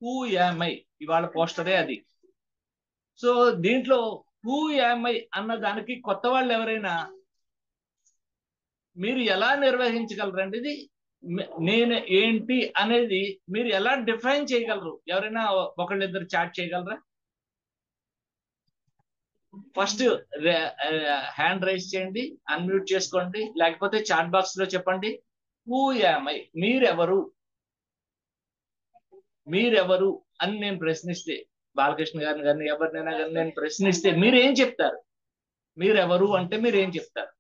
Who am I, ఇవాళ పోస్టరే అది. So దీంట్లో హూ యామ్ ఐ అన్న దానికి కొత్త వాళ్ళు ఎవరైనా మీరు ఎలా నిర్వహించగలరండి? ఇది నేను ఏంటి అనేది మీరు ఎలా డిఫైన్ చేయగలరు? ఎవరైనా ఒకళ్ళిద్దరు చాట్ చేయగలరా? ఫస్ట్ హ్యాండ్ రైజ్ చేయండి, అన్మ్యూట్ చేసుకోండి, లేకపోతే చాట్ బాక్స్ లో చెప్పండి హూ యామ్ ఐ, మీరెవరు, మీరెవరు అని నేను ప్రశ్నిస్తే, బాలకృష్ణ గారిని కానీ ఎవరినైనా కానీ నేను ప్రశ్నిస్తే మీరు ఏం చెప్తారు? మీరెవరు అంటే మీరు ఏం చెప్తారు?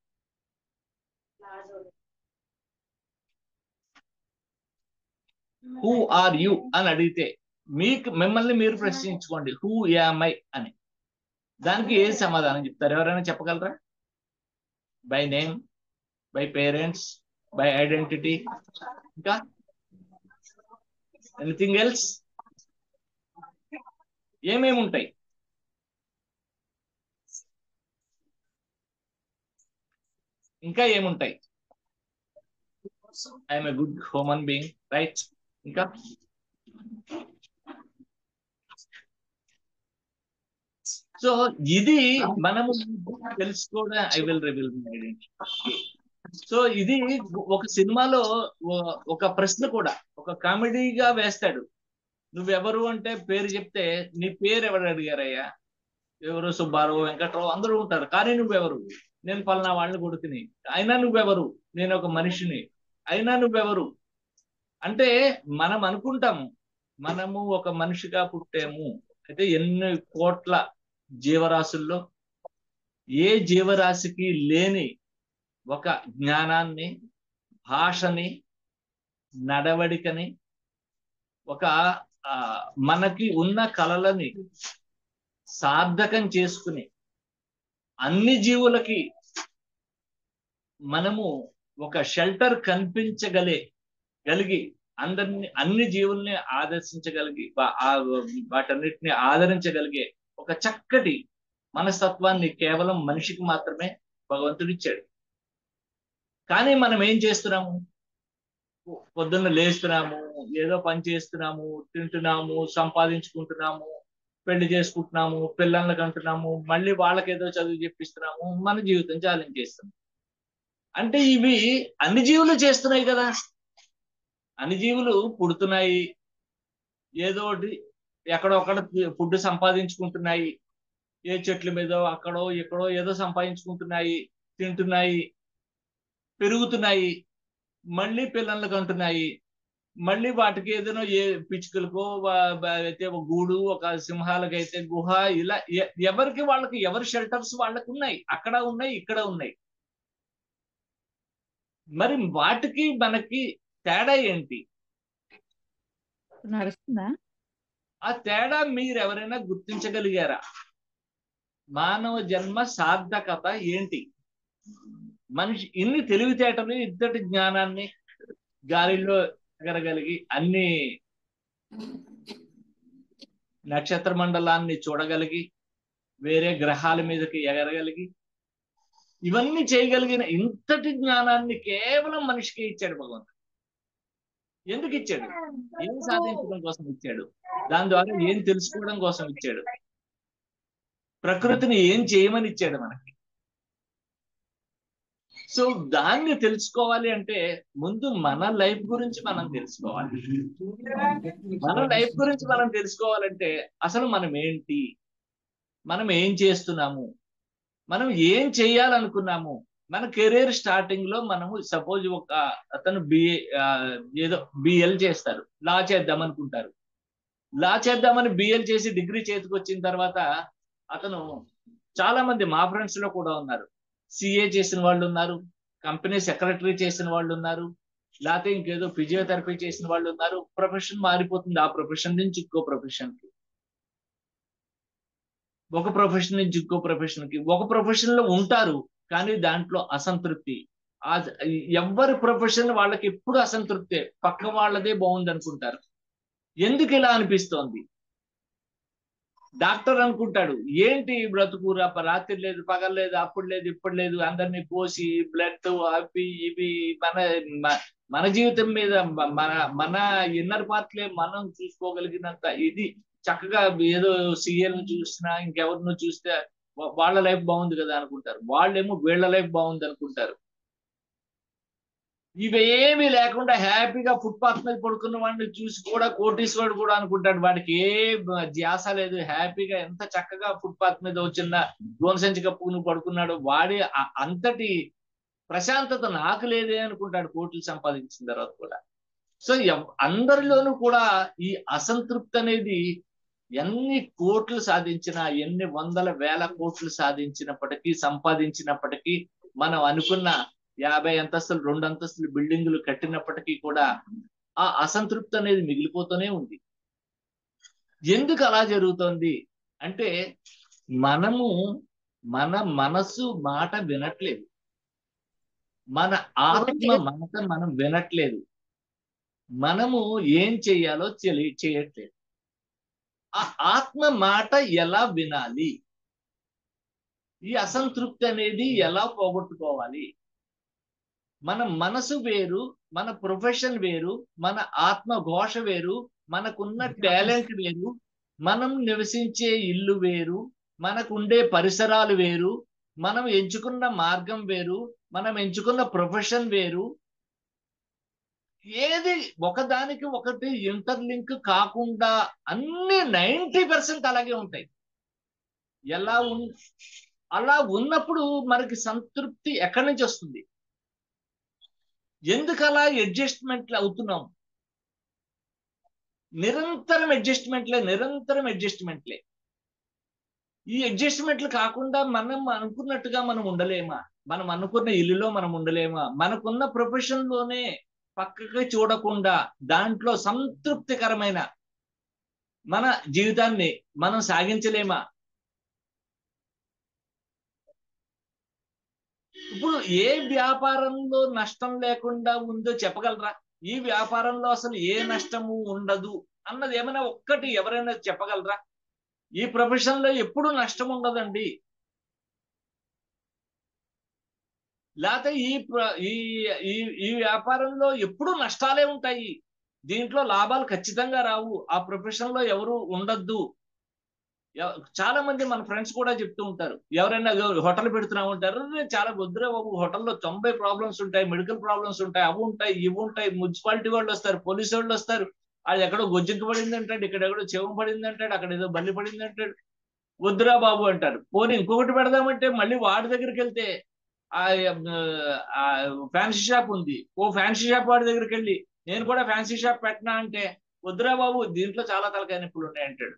హూ ఆర్ యు అని అడిగితే మిమ్మల్ని మీరు ప్రశ్నించుకోండి హూ యామ్ ఐ అని. దానికి ఏ సమాధానం చెప్తారు? ఎవరైనా చెప్పగలరా? By name, by parents, by identity, ఇంకా ఎనీథింగ్ ఎల్స్? ఏమేమి ఉంటాయి? ఇంకా ఏముంటాయి? I'm a good human being, right? ఇంకా సో ఇది మనము తెలుసుకోవడం. I will reveal my identity. So ఇది ఒక సినిమాలో ఒక ప్రశ్న కూడా ఒక కామెడీగా వేస్తాడు. నువ్వెవరు అంటే పేరు చెప్తే నీ పేరు ఎవరు అడిగారయ్యా? ఎవరు? సుబ్బారావు, వెంకట్రావు అందరూ ఉంటారు. కానీ నువ్వెవరు? నేను పలానా వాళ్ళని కొడుకుని. అయినా నువ్వెవరు? నేను ఒక మనిషిని. అయినా నువ్వెవరు అంటే మనం అనుకుంటాము మనము ఒక మనిషిగా పుట్టాము. అయితే ఎన్ని కోట్ల జీవరాశుల్లో ఏ జీవరాశికి లేని ఒక జ్ఞానాన్ని, భాషని, నడవడికని, ఒక మనకి ఉన్న కళలని సార్థకం చేసుకుని అన్ని జీవులకి మనము ఒక షెల్టర్ కల్పించగలిగి అన్ని జీవుల్ని ఆదర్శించగలిగి వాటన్నిటిని ఆదరించగలిగే ఒక చక్కటి మనస్తత్వాన్ని కేవలం మనిషికి మాత్రమే భగవంతుడు ఇచ్చాడు. కానీ మనం ఏం చేస్తున్నాము? పొద్దున్న లేస్తున్నాము, ఏదో పని చేస్తున్నాము, తింటున్నాము, సంపాదించుకుంటున్నాము, పెళ్లి చేసుకుంటున్నాము, పిల్లల్ని కంటున్నాము, మళ్ళీ వాళ్ళకి ఏదో చదువు చెప్పిస్తున్నాము, మన జీవితం చాలించేస్తున్నాం. అంటే ఇవి అన్ని జీవులు చేస్తున్నాయి కదా. అన్ని జీవులు పుడుతున్నాయి, ఏదో ఒకటి ఎక్కడో అక్కడ ఫుడ్ సంపాదించుకుంటున్నాయి, ఏ చెట్ల మీదో అక్కడో ఎక్కడో ఏదో సంపాదించుకుంటున్నాయి, తింటున్నాయి, పెరుగుతున్నాయి, మళ్ళీ పిల్లల్ని కంటున్నాయి, మళ్ళీ వాటికి ఏదైనా ఏ పిచ్చుకలకో అయితే ఒక గూడు, ఒక సింహాలకు అయితే గుహ, ఇలా ఎవరికి వాళ్ళకి ఎవరి షెల్టర్స్ వాళ్ళకి ఉన్నాయి. అక్కడ ఉన్నాయి, ఇక్కడ ఉన్నాయి. మరి వాటికి మనకి తేడా ఏంటి? నడుస్తుందా? ఆ తేడా మీరు ఎవరైనా గుర్తించగలిగారా? మానవ జన్మ సార్థకత ఏంటి? మనిషి ఇన్ని తెలివితేటలు, ఇంతటి జ్ఞానాన్ని, గాలిలో ఎగరగలిగి అన్ని నక్షత్ర మండలాన్ని చూడగలిగి వేరే గ్రహాల మీదకి ఎగరగలిగి ఇవన్నీ చేయగలిగిన ఇంతటి జ్ఞానాన్ని కేవలం మనిషికి ఇచ్చాడు భగవంతుడు. ఎందుకు ఇచ్చాడు? ఏం సాధించడం కోసం ఇచ్చాడు? దాని ద్వారా ఏం తెలుసుకోవడం కోసం ఇచ్చాడు? ప్రకృతిని ఏం చేయమని ఇచ్చాడు మనకి? సో దాన్ని తెలుసుకోవాలి అంటే ముందు మన లైఫ్ గురించి మనం తెలుసుకోవాలి. మన లైఫ్ గురించి మనం తెలుసుకోవాలంటే అసలు మనం ఏంటి, మనం ఏం చేస్తున్నాము, మనం ఏం చేయాలనుకున్నాము. మన కెరీర్ స్టార్టింగ్ లో మనము సపోజ్ ఒక అతను ఏదో బిఎల్ చేస్తారు, లా చేద్దాం అనుకుంటారు. లా చేద్దామని బిఎల్ చేసి డిగ్రీ చేతికి వచ్చిన తర్వాత అతను, చాలా మంది మా ఫ్రెండ్స్ లో కూడా ఉన్నారు, సిఏ చేసిన వాళ్ళు ఉన్నారు, కంపెనీ సెక్రటరీ చేసిన వాళ్ళు ఉన్నారు, లేకపోతే ఇంకేదో ఫిజియోథెరపీ చేసిన వాళ్ళు ఉన్నారు. ప్రొఫెషన్ మారిపోతుంది, ఆ ప్రొఫెషన్ నుంచి ఇంకో ప్రొఫెషన్ కి, ఒక ప్రొఫెషన్ నుంచి ఇంకో ప్రొఫెషన్ కి. ఒక ప్రొఫెషన్ లో ఉంటారు కానీ దాంట్లో అసంతృప్తి. ఎవరి ప్రొఫెషన్ వాళ్ళకి ఎప్పుడు అసంతృప్తే, పక్క వాళ్ళదే బాగుంది అనుకుంటారు. ఎందుకు ఇలా అనిపిస్తోంది? డాక్టర్ అనుకుంటాడు ఏంటి బ్రతుకు, రాత్రి లేదు పగలు లేదు అప్పుడు లేదు ఇప్పుడు లేదు, అందరినీ పోసి బ్లడ్ అవి ఇవి మన మన జీవితం మీద మన మన ఇన్నర్ పార్ట్లే మనం చూసుకోగలిగినంత ఇది చక్కగా ఏదో సీఎల్ చూసినా ఇంకెవరినో చూస్తే వాళ్ళ లైఫ్ బాగుంది కదా అనుకుంటారు, వాళ్ళేమో వీళ్ళ లైఫ్ బాగుంది అనుకుంటారు. ఇవేమీ లేకుండా హ్యాపీగా ఫుట్పాత్ మీద పడుకున్న వాడిని చూసి కూడా కోటీశ్వరుడు కూడా అనుకుంటాడు, వాడికి ఏ ధ్యాస లేదు, హ్యాపీగా ఎంత చక్కగా ఫుట్పాత్ మీద వచ్చిన గోను సంచి కప్పుకుని పడుకున్నాడు, వాడి అంతటి ప్రశాంతత నాకు లేదే అనుకుంటాడు కోట్లు సంపాదించిన తర్వాత కూడా. సో అందరిలోనూ కూడా ఈ అసంతృప్తి అనేది ఎన్ని కోట్లు సాధించినా, ఎన్ని వందల వేల కోట్లు సాధించినప్పటికీ సంపాదించినప్పటికీ, మనం అనుకున్న 50 అంతస్తులు 2 అంతస్తులు బిల్డింగులు కట్టినప్పటికీ కూడా ఆ అసంతృప్తి అనేది మిగిలిపోతూనే ఉంది. ఎందుకు అలా జరుగుతోంది అంటే మనము మన మనసు మాట వినట్లేదు, మన ఆత్మ మాట మనం వినట్లేదు, మనము ఏం చెయ్యాలో చేయట్లేదు. ఆ ఆత్మ మాట ఎలా వినాలి, ఈ అసంతృప్తి అనేది ఎలా పోగొట్టుకోవాలి? మన మనసు వేరు, మన ప్రొఫెషన్ వేరు, మన ఆత్మ ఘోష వేరు, మనకున్న టాలెంట్ వేరు, మనం నివసించే ఇల్లు వేరు, మనకుండే పరిసరాలు వేరు, మనం ఎంచుకున్న మార్గం వేరు, మనం ఎంచుకున్న ప్రొఫెషన్ వేరు. ఏది ఒకదానికి ఒకటి ఇంటర్లింక్ కాకుండా అన్ని 90% అలాగే ఉంటాయి. ఎలా అలా ఉన్నప్పుడు మనకి సంతృప్తి ఎక్కడి నుంచి వస్తుంది? ఎందుకు అలా అడ్జస్ట్మెంట్లు అవుతున్నాం? నిరంతరం అడ్జస్ట్మెంట్లే. ఈ అడ్జస్ట్మెంట్లు కాకుండా మనం అనుకున్నట్టుగా మనం ఉండలేమా? మనం అనుకున్న ఇల్లులో మనం ఉండలేమా? మనకున్న ప్రొఫెషన్ లోనే పక్కకి చూడకుండా దాంట్లో సంతృప్తికరమైన మన జీవితాన్ని మనం సాగించలేమా? ఇప్పుడు ఏ వ్యాపారంలో నష్టం లేకుండా ఉందో చెప్పగలరా? ఈ వ్యాపారంలో అసలు ఏ నష్టము ఉండదు అన్నది ఏమైనా ఒక్కటి ఎవరైనా చెప్పగలరా? ఈ ప్రొఫెషన్ లో ఎప్పుడు నష్టం ఉండదండి, లేకపోతే ఈ వ్యాపారంలో ఎప్పుడు నష్టాలే ఉంటాయి, దీంట్లో లాభాలు ఖచ్చితంగా రావు, ఆ ప్రొఫెషన్ లో ఎవరు ఉండద్దు. చాలా మంది మన ఫ్రెండ్స్ కూడా చెప్తూ ఉంటారు, ఎవరైనా హోటల్ పెడుతున్నా ఉంటారు, చాలా వద్దురా బాబు, హోటల్లో 90 ప్రాబ్లమ్స్ ఉంటాయి, మెడికల్ ప్రాబ్లమ్స్ ఉంటాయి, అవి ఉంటాయి ఇవి ఉంటాయి, మున్సిపాలిటీ వాళ్ళు వస్తారు, పోలీసు వాళ్ళు వస్తారు, అది ఎక్కడో గొజ్జెక్కి పడింది అంటాడు, ఇక్కడ ఎక్కడో చెవం పడింది అంటాడు, అక్కడ ఏదో బల్లి పడింది అంటాడు, వద్దురా బాబు అంటారు. పోనీ ఇంకొకటి పెడదామంటే మళ్ళీ వాడి దగ్గరికి వెళ్తే ఆ ఫ్యాన్సీ షాప్ ఉంది, ఓ ఫ్యాన్సీ షాప్ వాడి దగ్గరికి వెళ్ళి నేను కూడా ఫ్యాన్సీ షాప్ పెట్టినా అంటే వద్దురా బాబు దీంట్లో చాలా తలకాయ నొప్పులు ఉన్నాయి అంటాడు.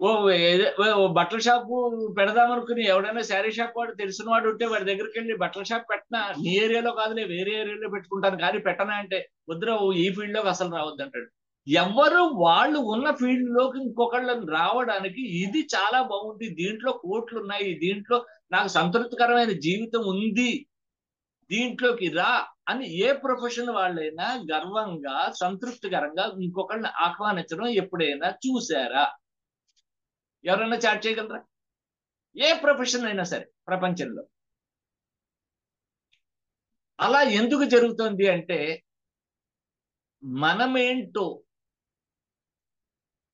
ఓ బట్టల షాపు పెడదామనుకుని ఎవడైనా శారీ షాప్ వాడు తెలిసిన వాడు ఉంటే వాడి దగ్గరికి వెళ్ళి బట్టల షాప్ పెట్టినా నీ ఏరియాలో కాదులే వేరే ఏరియాలో పెట్టుకుంటాను కానీ పెట్టనా అంటే వద్దురా ఈ ఫీల్డ్ లోకి అసలు రావద్దు అంటాడు. ఎవరు వాళ్ళు ఉన్న ఫీల్డ్ లోకి ఇంకొకళ్ళని రావడానికి ఇది చాలా బాగుంది, దీంట్లో కోట్లు ఉన్నాయి, దీంట్లో నాకు సంతృప్తికరమైన జీవితం ఉంది, దీంట్లోకి రా అని ఏ ప్రొఫెషన్ వాళ్ళైనా గర్వంగా సంతృప్తికరంగా ఇంకొకళ్ళని ఆహ్వానించడం ఎప్పుడైనా చూసారా? ఎవరైనా చాట్ చేయగలరా? ఏ ప్రొఫెషన్ అయినా సరే ప్రపంచంలో. అలా ఎందుకు జరుగుతుంది అంటే మనమేంటో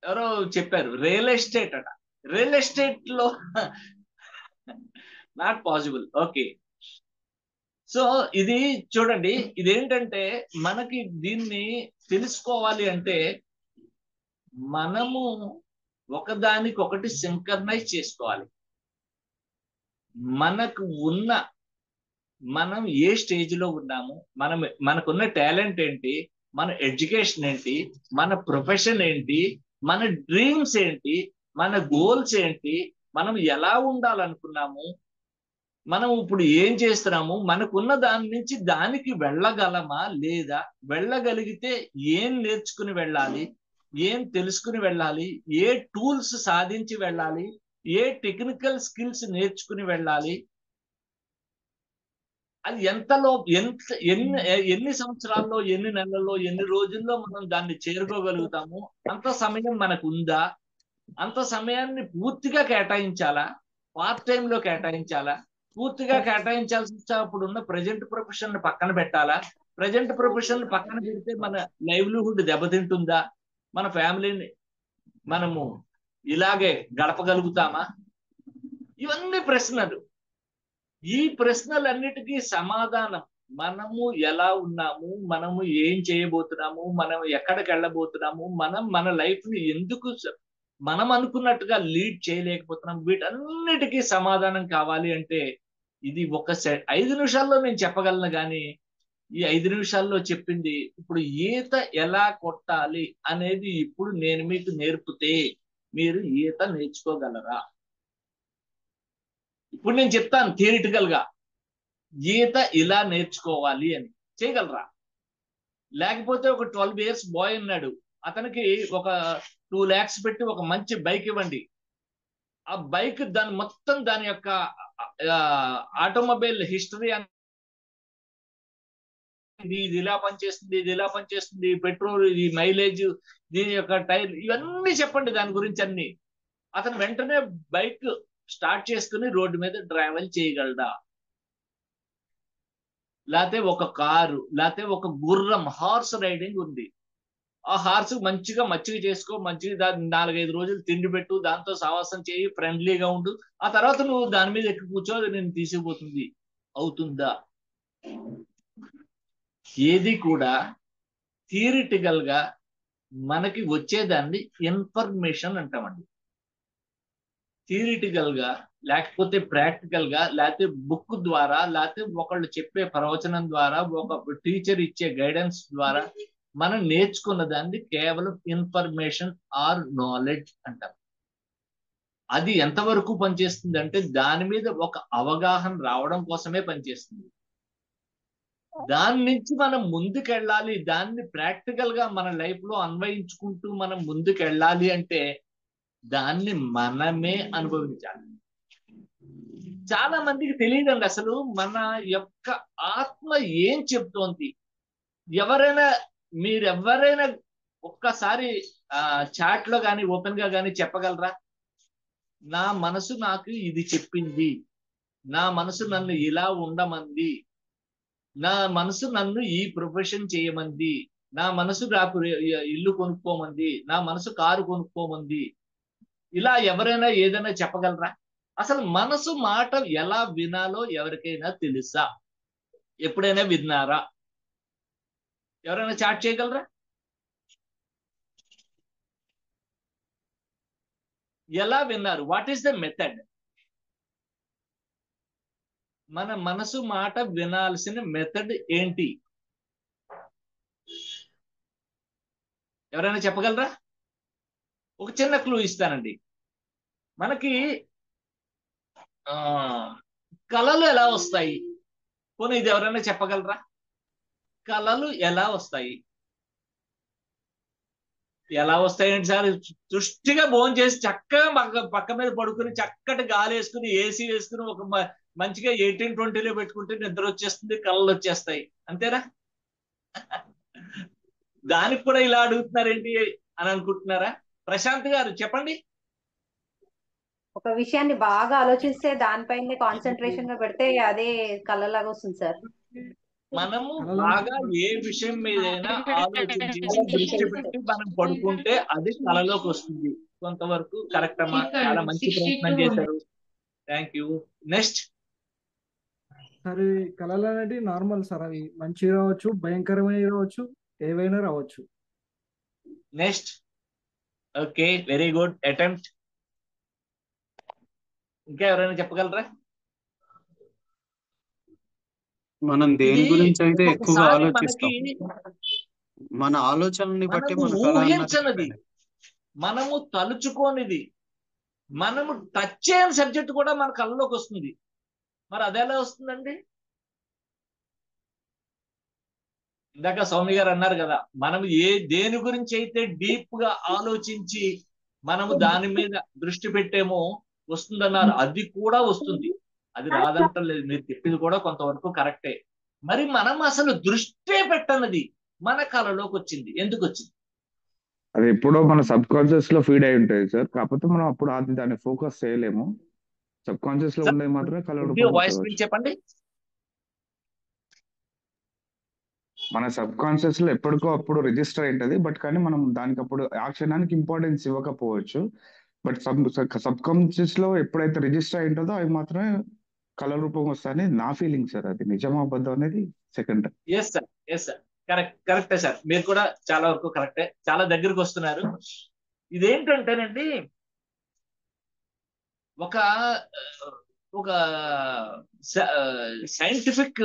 ఎవరో చెప్పారు, రియల్ ఎస్టేట్ అట, రియల్ ఎస్టేట్ లో నాట్ పాసిబుల్. ఓకే, సో ఇది చూడండి, ఇదేంటంటే మనకి దీన్ని తెలుసుకోవాలి అంటే మనము ఒకదానికొకటి సింక్రనైజ్ చేసుకోవాలి. మనకు ఉన్న మనం ఏ స్టేజ్ లో ఉన్నాము, మనకున్న టాలెంట్ ఏంటి, మన ఎడ్యుకేషన్ ఏంటి, మన ప్రొఫెషన్ ఏంటి, మన డ్రీమ్స్ ఏంటి, మన గోల్స్ ఏంటి, మనం ఎలా ఉండాలనుకున్నాము, మనం ఇప్పుడు ఏం చేస్తున్నాము, మనకున్న దాని నుంచి దానికి వెళ్ళగలమా లేదా, వెళ్ళగలిగితే ఏం నేర్చుకుని వెళ్ళాలి, ఏం తెలుసుకుని వెళ్ళాలి, ఏ టూల్స్ సాధించి వెళ్ళాలి, ఏ టెక్నికల్ స్కిల్స్ నేర్చుకుని వెళ్ళాలి, అది ఎన్ని సంవత్సరాల్లో, ఎన్ని నెలల్లో, ఎన్ని రోజుల్లో మనం దాన్ని చేరుకోగలుగుతాము, అంత సమయం మనకు ఉందా, అంత సమయాన్ని పూర్తిగా కేటాయించాలా, పార్ట్ టైం లో కేటాయించాలా, పూర్తిగా కేటాయించాల్సి అప్పుడు ఉన్న ప్రజెంట్ ప్రొఫెషన్ పక్కన పెట్టాలా, ప్రజెంట్ ప్రొఫెషన్ పక్కన పెడితే మన లైవ్లీహుడ్ దెబ్బతింటుందా, మన ఫ్యామిలీని మనము ఇలాగే గడపగలుగుతామా? ఇవన్నీ ప్రశ్నలు. ఈ ప్రశ్నలన్నిటికీ సమాధానం మనము ఎలా ఉన్నాము, మనము ఏం చేయబోతున్నాము, మనం ఎక్కడికి వెళ్ళబోతున్నాము, మనం మన లైఫ్ ని ఎందుకు మనం అనుకున్నట్టుగా లీడ్ చేయలేకపోతున్నాం, వీటన్నిటికీ సమాధానం కావాలి అంటే ఇది ఒక 5 నిమిషాల్లో నేను చెప్పగలను. కానీ ఈ 5 నిమిషాల్లో చెప్పింది ఇప్పుడు ఈత ఎలా కొట్టాలి అనేది ఇప్పుడు నేను మీకు నేర్పితే మీరు ఈత నేర్చుకోగలరా? ఇప్పుడు నేను చెప్తాను థియరిటికల్ గా ఈత ఇలా నేర్చుకోవాలి అని. చేయగలరా? లేకపోతే ఒక 12 ఇయర్స్ బాయ్ ఉన్నాడు, అతనికి ఒక 2 lakhs పెట్టి ఒక మంచి బైక్ ఇవ్వండి. ఆ బైక్ దాని మొత్తం దాని యొక్క ఆటోమొబైల్ హిస్టరీ ఇది ఇలా పనిచేస్తుంది, ఇది ఇలా పనిచేస్తుంది, పెట్రోల్, ఇది మైలేజ్, దీని యొక్క టైర్, ఇవన్నీ చెప్పండి దాని గురించి అన్ని. అతను వెంటనే బైక్ స్టార్ట్ చేసుకుని రోడ్డు మీద ట్రావెల్ చేయగలడా? లేకపోతే ఒక కారు, లేకపోతే ఒక గుర్రం, హార్స్ రైడింగ్ ఉంది, ఆ హార్స్ మంచిగా మచ్చిక చేసుకో, మంచిగా దాన్ని 4-5 రోజులు తిండి పెట్టు, దాంతో సావాసం చేయి, ఫ్రెండ్లీగా ఉండు, ఆ తర్వాత నువ్వు దాని మీద ఎక్కి కూర్చో, అది నేను తీసుకుపోతుంది. అవుతుందా? ఏది కూడా థియరిటికల్ గా మనకి వచ్చేదాన్ని ఇన్ఫర్మేషన్ అంటామండి. థియరిటికల్ గా లేకపోతే ప్రాక్టికల్ గా, లేకపోతే బుక్ ద్వారా, లేకపోతే ఒకళ్ళు చెప్పే ప్రవచనం ద్వారా, ఒక టీచర్ ఇచ్చే గైడెన్స్ ద్వారా మనం నేర్చుకున్న దాన్ని కేవలం ఇన్ఫర్మేషన్ ఆర్ నాలెడ్జ్ అంటారు. అది ఎంతవరకు పనిచేస్తుంది అంటే దాని మీద ఒక అవగాహన రావడం కోసమే పనిచేస్తుంది. దాని నుంచి మనం ముందుకెళ్ళాలి, దాన్ని ప్రాక్టికల్ గా మన లైఫ్ లో అన్వయించుకుంటూ మనం ముందుకెళ్ళాలి అంటే దాన్ని మనమే అనుభవించాలి. చాలా మందికి తెలియదండి అసలు మన యొక్క ఆత్మ ఏం చెప్తోంది. మీరెవరైనా ఒక్కసారి చాట్ లో కానీ ఓపెన్ గా కానీ చెప్పగలరా? నా మనసు నాకు ఇది చెప్పింది, నా మనసు నన్ను ఇలా ఉండమంది, నా మనసు నన్ను ఈ ప్రొఫెషన్ చేయమంది, నా మనసు నాకు ఇల్లు కొనుక్కోమంది, నా మనసు కారు కొనుక్కోమంది, ఇలా ఎవరైనా ఏదైనా చెప్పగలరా? అసలు మనసు మాట ఎలా వినాలో ఎవరికైనా తెలుసా? ఎప్పుడైనా విన్నారా? ఎవరైనా చాట్ చేయగలరా? ఎలా విన్నారు? What is the method? మన మనసు మాట వినాల్సిన మెథడ్ ఏంటి? ఎవరైనా చెప్పగలరా? ఒక చిన్న క్లూ ఇస్తానండి. మనకి కళలు ఎలా వస్తాయి? పోనీ ఇది ఎవరైనా చెప్పగలరా? కళలు ఎలా వస్తాయి? ఎలా వస్తాయండి సార్? దృష్టిగా భోజనం చేసి చక్కగా పక్క మీద పడుకుని చక్కటి గాలి వేసుకుని ఏసీ వేసుకుని ఒక మంచిగా 18-20లో పెట్టుకుంటే నిద్ర వచ్చేస్తుంది, కళలు వచ్చేస్తాయి, అంతేనా? దానికి కూడా ఇలా అడుగుతున్నారేంటి అని అనుకుంటున్నారా? ప్రశాంత్ గారు చెప్పండి. ఒక విషయాన్ని బాగా ఆలోచిస్తే దానిపైనే కాన్సన్ట్రేషన్ గా పెడితే అదే కళలాగా వస్తుంది సార్. మనము బాగా ఏ విషయం మీదైనా ఆలోచించి దృష్టి పెట్టి మనం పడుకుంటే అది కళలోకి వస్తుంది. కొంతవరకు కరెక్ట్ అమ్మా, చాలా మంచి ప్రయత్నం చేశారు, థ్యాంక్ యూ. నెక్స్ట్. సరే, కళలు అనేవి నార్మల్ సార్, అవి మంచి రావచ్చు, భయంకరమైన రావచ్చు, ఏవైనా రావచ్చు. Next. Okay, very good attempt. ఇంకా ఎవరైనా చెప్పగలరా? మనం దేని గురించి అయితే ఎక్కువగా ఆలోచిస్తాం, మన ఆలోచనని బట్టి మన ఊహించనిది, మనము తలుచుకోనిది, మనము టచ్ చేయని సబ్జెక్ట్ కూడా మన కళ్ళలోకి వస్తుంది. మరి అదెలా వస్తుందండి? ఇందాక స్వామి గారు అన్నారు కదా, మనం దేని గురించి అయితే డీప్ గా ఆలోచించి మనము దాని మీద దృష్టి పెట్టేమో వస్తుందన్నారు. అది కూడా వస్తుంది, అది రాదంటలేదు. మీరు చెప్పింది కూడా కొంతవరకు కరెక్టే. మరి మనం అసలు దృష్టి పెట్టనది మన కళలోకి వచ్చింది. ఎందుకు వచ్చింది? అది ఎప్పుడో మన సబ్ కాన్షియస్ లో ఫీడ్ అయి ఉంటుంది సార్. కాకపోతే మనం అప్పుడు అది దాన్ని ఫోకస్ చేయలేము. సబ్ కాన్షియస్ లో సార్ ఉండేది మాత్రమే కళ కొద్దిగా రూపంగా వాయిస్ వస్తుంది. పెంచి చెప్పండి. మన సబ్ కాన్షియస్ లో ఎప్పటికో అప్పుడు రిజిస్టర్ అయింటది. బట్ కానీ మనం దానికి అప్పుడు ఆ క్షణానికి ఇంపార్టెన్స్ ఇవ్వకపోవచ్చు. బట్ సబ్ కాన్షియస్ లో ఎప్పుడైతే రిజిస్టర్ అయి ఉంటుందో అవి మాత్రమే కళ రూపం వస్తాయని నా ఫీలింగ్ సార్. అది నిజమా అబద్ధం అనేది second. Yes sir, yes sir, కరెక్టే సార్. మీరు కూడా చాలా వరకు కరెక్టే, చాలా దగ్గరికి వస్తున్నారు. ఇదేంటంటేనండి, ఒక ఒక సైంటిఫిక్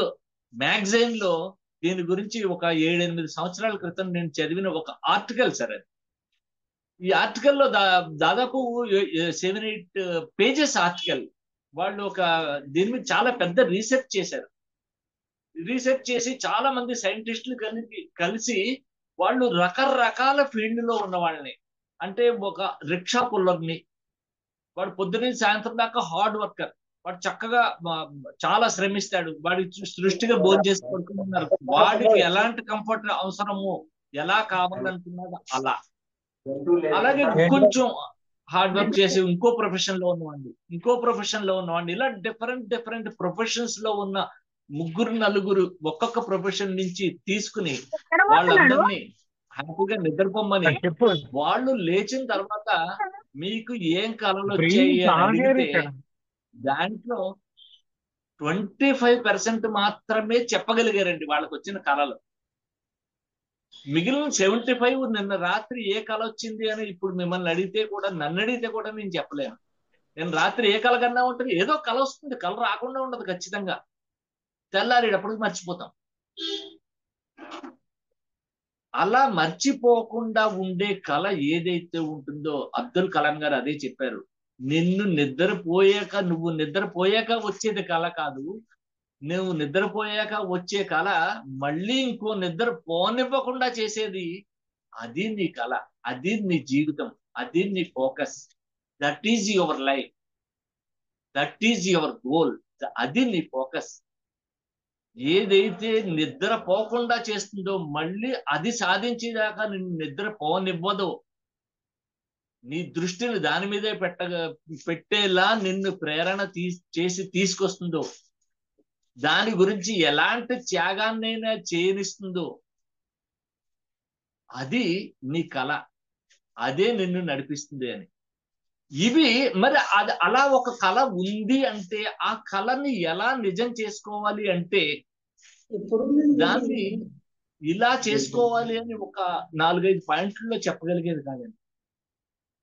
మ్యాగజైన్ లో దీని గురించి ఒక 7-8 సంవత్సరాల క్రితం నేను చదివిన ఒక ఆర్టికల్ సార్ అది. ఈ ఆర్టికల్లో దాదాపు 7-8 పేజెస్ ఆర్టికల్. వాళ్ళు దీని మీద చాలా పెద్ద రీసెర్చ్ చేశారు. రీసెర్చ్ చేసి చాలా మంది సైంటిస్టులు కలిసి వాళ్ళు రకరకాల ఫీల్డ్ లో ఉన్న వాళ్ళని, అంటే ఒక రిక్షా పుల్లర్ని, వాడు పొద్దున్న సాయంత్రం దాకా హార్డ్ వర్కర్, వాడు చక్కగా చాలా శ్రమిస్తాడు, వాడి సృష్టిగా భోజనం చేసి పడుకుంటున్నారు, వాడికి ఎలాంటి కంఫర్ట్ అవసరమో ఎలా కావాలనుకున్నాడు అలా. అలాగే కొంచెం హార్డ్ వర్క్ చేసి ఇంకో ప్రొఫెషన్ లో ఉన్నవాడిని, ఇలా డిఫరెంట్ ప్రొఫెషన్స్ లో ఉన్న 3-4 ఒక్కొక్క ప్రొఫెషన్ నుంచి తీసుకుని వాళ్ళందరినీ హ్యాపీగా నిద్రపోమని, వాళ్ళు లేచిన తర్వాత మీకు ఏం కళలు వచ్చాయి అని అడిగితే దాంట్లో 25% మాత్రమే చెప్పగలిగారండి వాళ్ళకి వచ్చిన కళలు. మిగిలిన 75 నిన్న రాత్రి ఏ కళ వచ్చింది అని ఇప్పుడు మిమ్మల్ని అడిగితే కూడా, నన్ను అడిగితే కూడా నేను చెప్పలేను. నేను రాత్రి ఏ కళ కన్నా ఉంటుంది, ఏదో కళ వస్తుంది, కళ రాకుండా ఉండదు ఖచ్చితంగా. తెల్లారేటప్పటికి మర్చిపోతాం. అలా మర్చిపోకుండా ఉండే కళ ఏదైతే ఉంటుందో, అబ్దుల్ కలాం గారు అదే చెప్పారు, నువ్వు నిద్రపోయాక వచ్చేది కళ కాదు, నువ్వు నిద్రపోయాక వచ్చే కళ మళ్ళీ ఇంకో నిద్ర పోనివ్వకుండా చేసేది, అది నీ కళ, అది నీ జీవితం, అది నీ focus. That is your life, that is your goal, అది నీ ఫోకస్. ఏదైతే నిద్ర పోకుండా చేస్తుందో మళ్ళీ అది సాధించేదాకా నిన్ను నిద్ర పోనివ్వదు, నీ దృష్టిని దాని మీదే పెట్టేలా నిన్ను ప్రేరణ చేసి తీసుకొస్తుందో, దాని గురించి ఎలాంటి త్యాగాన్నైనా చేయనిస్తుందో, అది నీ కళ, అదే నిన్ను నడిపిస్తుంది అని. ఇవి మరి అది అలా ఒక కళ ఉంది అంటే ఆ కళని ఎలా నిజం చేసుకోవాలి అంటే దాన్ని ఇలా చేసుకోవాలి అని ఒక 4-5 పాయింట్లలో చెప్పగలిగేది కాదండి.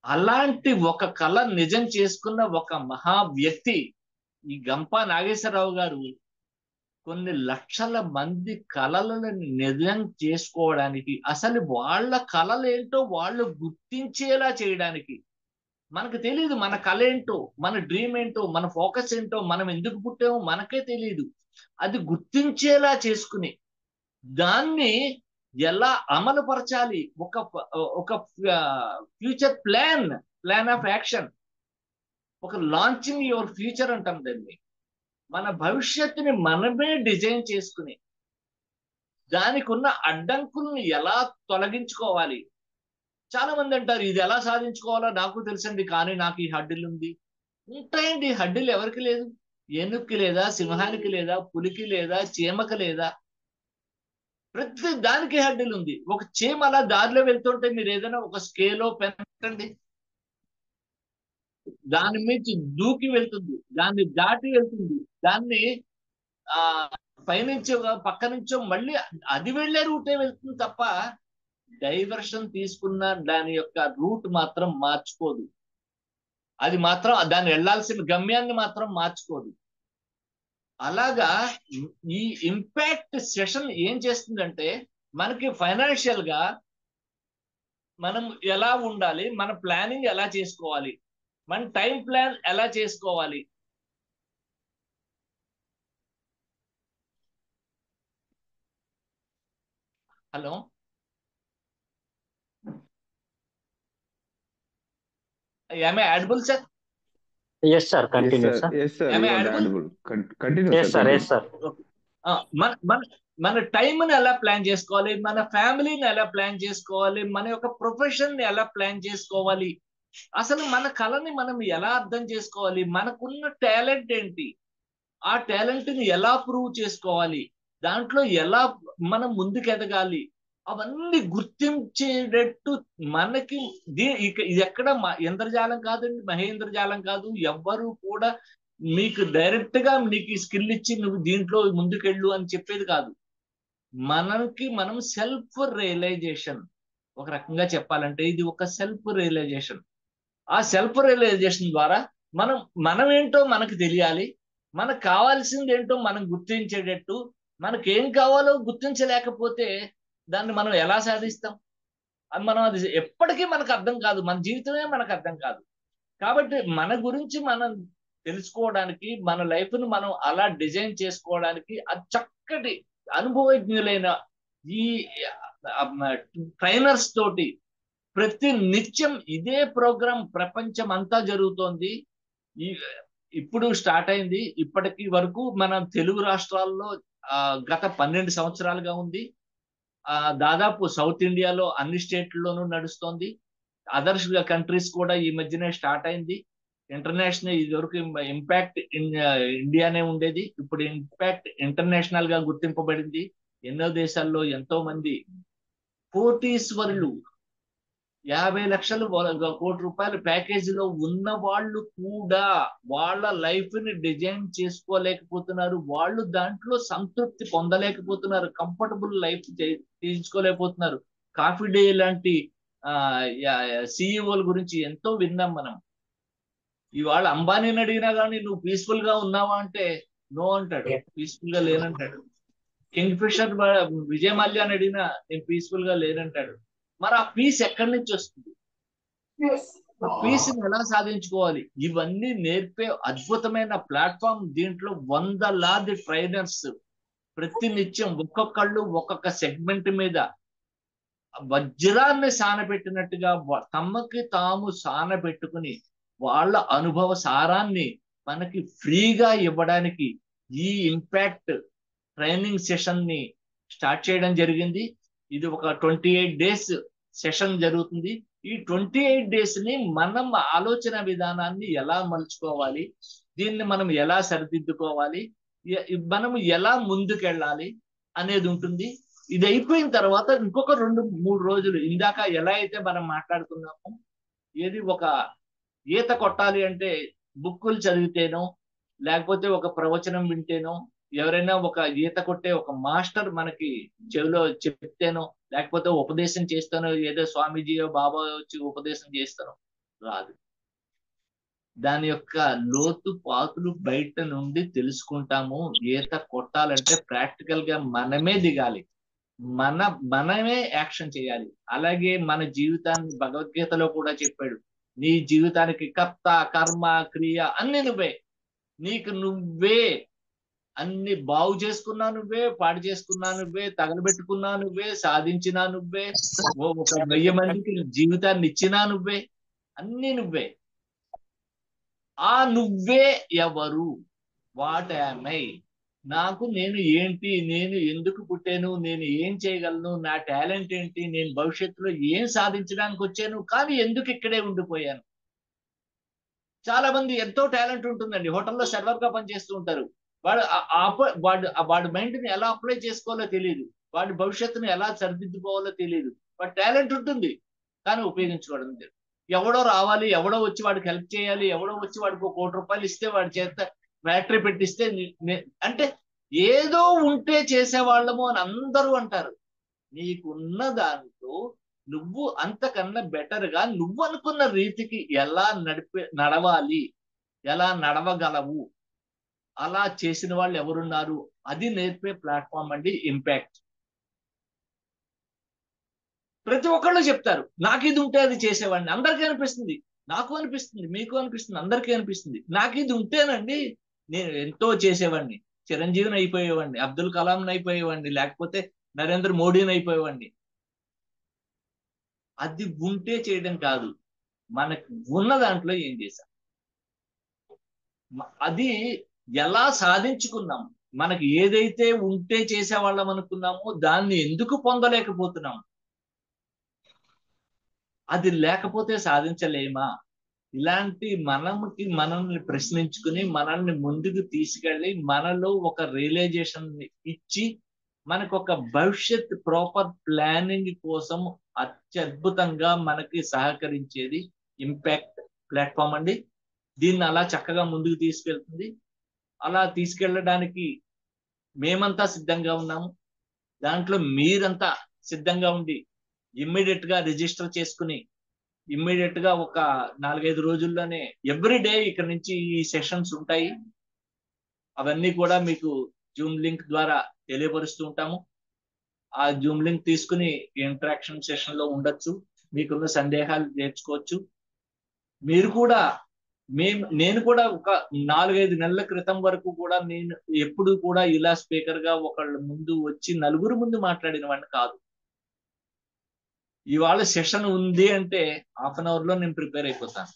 అలాంటి ఒక కళ నిజం చేసుకున్న ఒక మహా వ్యక్తి ఈ గంప నాగేశ్వరరావు గారు కొన్ని లక్షల మంది కళలను నిజం చేసుకోవడానికి, అసలు వాళ్ళ కళలు ఏంటో వాళ్ళు గుర్తించేలా చేయడానికి, మనకు తెలియదు మన కళ ఏంటో, మన డ్రీమ్ ఏంటో, మన ఫోకస్ ఏంటో, మనం ఎందుకు పుట్టామో మనకే తెలియదు, అది గుర్తించేలా చేసుకుని దాన్ని ఎలా అమలు పరచాలి, ఒక ఫ్యూచర్ ప్లాన్ ఆఫ్ యాక్షన్, ఒక లాంచింగ్ యువర్ ఫ్యూచర్ అంటాం దాన్ని. మన భవిష్యత్తుని మనమే డిజైన్ చేసుకుని దానికి ఉన్న అడ్డంకుల్ని ఎలా తొలగించుకోవాలి. చాలా మంది అంటారు ఇది ఎలా సాధించుకోవాలో నాకు తెలుసండి, కానీ నాకు ఈ హడ్డిల్ ఉంది. ఉంటాయండి హడ్డిల్, ఎవరికి లేదు? ఏనుక్కి లేదా, సింహానికి లేదా, పులికి లేదా, చీమకి లేదా, ప్రతి దానికి హడ్డిల్ ఉంది. ఒక చీమ అలా దారిలో వెళ్తుంటే మీరు ఏదైనా ఒక స్కేలో పెట్టండి, దాని నుంచి దూకి వెళ్తుంది, దాన్ని దాటి వెళ్తుంది, దాన్ని ఆ పైనుంచో పక్క నుంచో మళ్ళీ అది వెళ్లే రూటే వెళ్తుంది తప్ప డైవర్షన్ తీసుకున్న దాని యొక్క రూట్ మాత్రం మార్చుకోదు, అది మాత్రం దాన్ని వెళ్లాల్సిన గమ్యాన్ని మాత్రం మార్చుకోదు. అలాగా ఈ ఇంపాక్ట్ సెషన్ ఏం చేస్తుందంటే మనకి ఫైనాన్షియల్ గా మనం ఎలా ఉండాలి, మన ప్లానింగ్ ఎలా చేసుకోవాలి, మన టైం ప్లాన్ ఎలా చేసుకోవాలి, hello am I audible sir? Yes, sir. Continue, sir. Yes, sir. Am I You are audible? audible. Continue, Yes, sir. sir. Yes, Continue. sir. మన మన టైంని ఎలా ప్లాన్ చేసుకోవాలి, మన ఫ్యామిలీని ఎలా ప్లాన్ చేసుకోవాలి, మన యొక్క ప్రొఫెషన్ ని ఎలా ప్లాన్ చేసుకోవాలి, అసలు మన కళని మనం ఎలా అర్థం చేసుకోవాలి, మనకున్న టాలెంట్ ఏంటి, ఆ టాలెంట్ ని ఎలా ప్రూవ్ చేసుకోవాలి, దాంట్లో ఎలా మనం ముందుకు ఎదగాలి, అవన్నీ గుర్తించేటట్టు మనకి ఇది ఎక్కడ ఇంద్రజాలం కాదండి, మహేంద్రజాలం కాదు. ఎవ్వరు కూడా మీకు డైరెక్ట్ గా నీకు స్కిల్ ఇచ్చి నువ్వు దీంట్లో ముందుకెళ్ళు అని చెప్పేది కాదు. మనకి మనం సెల్ఫ్ రియలైజేషన్, ఒక రకంగా చెప్పాలంటే ఇది ఒక సెల్ఫ్ రియలైజేషన్. ఆ సెల్ఫ్ రియలైజేషన్ ద్వారా మనం ఏంటో మనకు తెలియాలి, మనకు కావాల్సింది ఏంటో మనం గుర్తించేటట్టు. మనకేం కావాలో గుర్తించలేకపోతే దాన్ని మనం ఎలా సాధిస్తాం? అది ఎప్పటికీ మనకు అర్థం కాదు, మన జీవితమే మనకు అర్థం కాదు. కాబట్టి మన గురించి మనం తెలుసుకోవడానికి, మన లైఫ్ ను మనం అలా డిజైన్ చేసుకోవడానికి చక్కటి అనుభవజ్ఞులైన ఈ ట్రైనర్స్ తోటి ప్రతి నిత్యం ఇదే ప్రోగ్రాం ప్రపంచం అంతా జరుగుతోంది. ఇప్పుడు స్టార్ట్ అయింది. ఇప్పటికి వరకు మన తెలుగు రాష్ట్రాల్లో గత 12 సంవత్సరాలుగా ఉంది. దాదాపు సౌత్ ఇండియాలో అన్ని స్టేట్లలోనూ నడుస్తోంది. అదర్స్ కంట్రీస్ కూడా ఈ మధ్యనే స్టార్ట్ అయింది. ఇంటర్నేషనల్, ఇది వరకు ఇంపాక్ట్ ఇండియానే ఉండేది, ఇప్పుడు ఇంపాక్ట్ ఇంటర్నేషనల్ గా గుర్తింపబడింది. ఎన్నో దేశాల్లో ఎంతో మంది కోటీశ్వరులు, 50 లక్షలు కోటి రూపాయల ప్యాకేజీలో ఉన్న వాళ్ళు కూడా వాళ్ళ లైఫ్ ని డిజైన్ చేసుకోలేకపోతున్నారు. వాళ్ళు దాంట్లో సంతృప్తి పొందలేకపోతున్నారు, కంఫర్టబుల్ లైఫ్ తీసుకోలేకపోతున్నారు. కాఫీ డే లాంటి సిఇఓల గురించి ఎంతో విన్నాం మనం. ఇవాళ అంబానీని అడిగినా కానీ నువ్వు పీస్ఫుల్ గా ఉన్నావా అంటే నో అంటాడు, పీస్ఫుల్ గా లేనంటాడు. కింగ్ ఫిషర్ విజయ్ మల్యాని అడిగినా నేను పీస్ఫుల్ గా లేనంటాడు. మరి ఆ పీస్ ఎక్కడి నుంచి వస్తుంది? ఆ పీస్ ని ఎలా సాధించుకోవాలి? ఇవన్నీ నేర్పే అద్భుతమైన ప్లాట్ఫామ్. దీంట్లో 100 ట్రైనర్స్ ప్రతి నిత్యం ఒక్కొక్కళ్ళు ఒక్కొక్క సెగ్మెంట్ మీద వజ్రాన్ని సానబెట్టినట్టుగా తమకి తాము సానబెట్టుకుని వాళ్ళ అనుభవ సారాన్ని మనకి ఫ్రీగా ఇవ్వడానికి ఈ ఇంపాక్ట్ ట్రైనింగ్ సెషన్ ని స్టార్ట్ చేయడం జరిగింది. ఇది ఒక 28 days సెషన్ జరుగుతుంది. ఈ 28 days ని మనం ఆలోచన విధానాన్ని ఎలా మలుచుకోవాలి, దీన్ని మనం ఎలా సరిదిద్దుకోవాలి, మనం ఎలా ముందుకెళ్ళాలి అనేది ఉంటుంది. ఇది అయిపోయిన తర్వాత ఇంకొక 2-3 రోజులు ఇందాక ఎలా అయితే మనం మాట్లాడుకున్నామో, ఏది ఒక ఈత కొట్టాలి అంటే బుక్కులు చదివితేనో, లేకపోతే ఒక ప్రవచనం వింటేనో, ఎవరైనా ఒక ఈత కొట్టే ఒక మాస్టర్ మనకి చెవిలో చెప్తేనో, లేకపోతే ఉపదేశం చేస్తానో, ఏదో స్వామీజీయో బాబా వచ్చి ఉపదేశం చేస్తానో రాదు. దాని యొక్క లోతు పాతులు బయట నుండి తెలుసుకుంటాము. ఈత కొట్టాలంటే ప్రాక్టికల్ గా మనమే దిగాలి, మనమే యాక్షన్ చేయాలి. అలాగే మన జీవితాన్ని భగవద్గీతలో కూడా చెప్పాడు, నీ జీవితానికి కర్త కర్మ క్రియ అన్ని నువ్వే. నీకు నువ్వే అన్ని బాగు చేసుకున్నా నువ్వే, పాడు చేసుకున్నా నువ్వే, తగలబెట్టుకున్నా నువ్వే, సాధించినా నువ్వే, ఒక 1000 మందికి జీవితాన్ని ఇచ్చినా నువ్వే, అన్ని నువ్వే. ఆ నువ్వే ఎవరు? What am I? నేను ఏంటి, నేను ఎందుకు పుట్టాను, నేను ఏం చేయగలను, నా టాలెంట్ ఏంటి, నేను భవిష్యత్తులో ఏం సాధించడానికి వచ్చాను, కానీ ఎందుకు ఇక్కడే ఉండిపోయాను? చాలా మంది ఎంతో టాలెంట్ ఉంటుందండి, హోటల్లో సర్వర్ గా పనిచేస్తూ ఉంటారు. వాడి మైండ్ ని ఎలా అప్లై చేసుకోవాలో తెలియదు, వాడి భవిష్యత్తును ఎలా సరిదిద్దుకోవాలో తెలియదు. వాడి టాలెంట్ ఉంటుంది కానీ ఉపయోగించుకోవడం తెలియదు. ఎవడో రావాలి, ఎవడో వచ్చి వాడికి హెల్ప్ చేయాలి, ఎవడో వచ్చి వాడికి 1 కోటి రూపాయలు ఇస్తే వాడి చేత ఫ్యాక్టరీ పెట్టిస్తే అంటే ఏదో ఉంటే చేసేవాళ్ళము అని అందరూ అంటారు. నీకున్న దాంతో నువ్వు అంతకన్నా బెటర్ గా నువ్వు అనుకున్న రీతికి ఎలా నడవాలి, ఎలా నడవగలవు, అలా చేసిన వాళ్ళు ఎవరున్నారు, అది నేర్పే ప్లాట్ఫామ్ అండి ఇంపాక్ట్. ప్రతి ఒక్కళ్ళు చెప్తారు నాకు ఇది ఉంటే అది చేసేవాడిని. అందరికీ అనిపిస్తుంది, నాకు అనిపిస్తుంది, మీకు అనిపిస్తుంది, అందరికీ అనిపిస్తుంది. నాకు ఇది ఉంటేనండి నేను ఎంతో చేసేవాడిని, చిరంజీవిని అయిపోయేవాడిని, అబ్దుల్ కలాంని అయిపోయేవాడిని, లేకపోతే నరేంద్ర మోడీని అయిపోయేవాడిని. అది ఉంటే చేయడం కాదు, మనకు ఉన్న దాంట్లో ఏం చేశాం, అది ఎలా సాధించుకున్నాం, మనకి ఏదైతే ఉంటే చేసేవాళ్ళం అనుకున్నామో దాన్ని ఎందుకు పొందలేకపోతున్నాం? అది లేకపోతే సాధించలేమా? ఇలాంటి మనల్ని ప్రశ్నించుకుని మనల్ని ముందుకు తీసుకెళ్ళి మనలో ఒక రియలైజేషన్ ఇచ్చి మనకు ఒక భవిష్యత్ ప్రాపర్ ప్లానింగ్ కోసం అత్యద్భుతంగా మనకి సహకరించేది ఇంపాక్ట్ ప్లాట్ఫామ్ అండి. దీన్ని అలా చక్కగా ముందుకు తీసుకెళ్తుంది. అలా తీసుకెళ్ళడానికి మేమంతా సిద్ధంగా ఉన్నాము. దాంట్లో మీరంతా సిద్ధంగా ఉండి ఇమ్మీడియట్ గా రిజిస్టర్ చేసుకుని ఇమ్మీడియట్ గా ఒక 4-5 రోజుల్లోనే ఎవ్రీడే ఇక్కడ నుంచి ఈ సెషన్స్ ఉంటాయి. అవన్నీ కూడా మీకు జూమ్ లింక్ ద్వారా తెలియపరుస్తూ ఉంటాము. ఆ జూమ్ లింక్ తీసుకుని ఇంటరాక్షన్ సెషన్ లో ఉండొచ్చు. మీకున్న సందేహాలు నేర్చుకోవచ్చు. మీరు కూడా నేను కూడా ఒక 4-5 నెలల క్రితం వరకు కూడా నేను ఎప్పుడు కూడా ఇలా స్పీకర్ గా ఒకళ్ళ ముందు వచ్చి నలుగురు ముందు మాట్లాడిన వాడిని కాదు. ఇవాళ సెషన్ ఉంది అంటే హాఫ్ అన్ అవర్ లో నేను ప్రిపేర్ అయిపోతాను.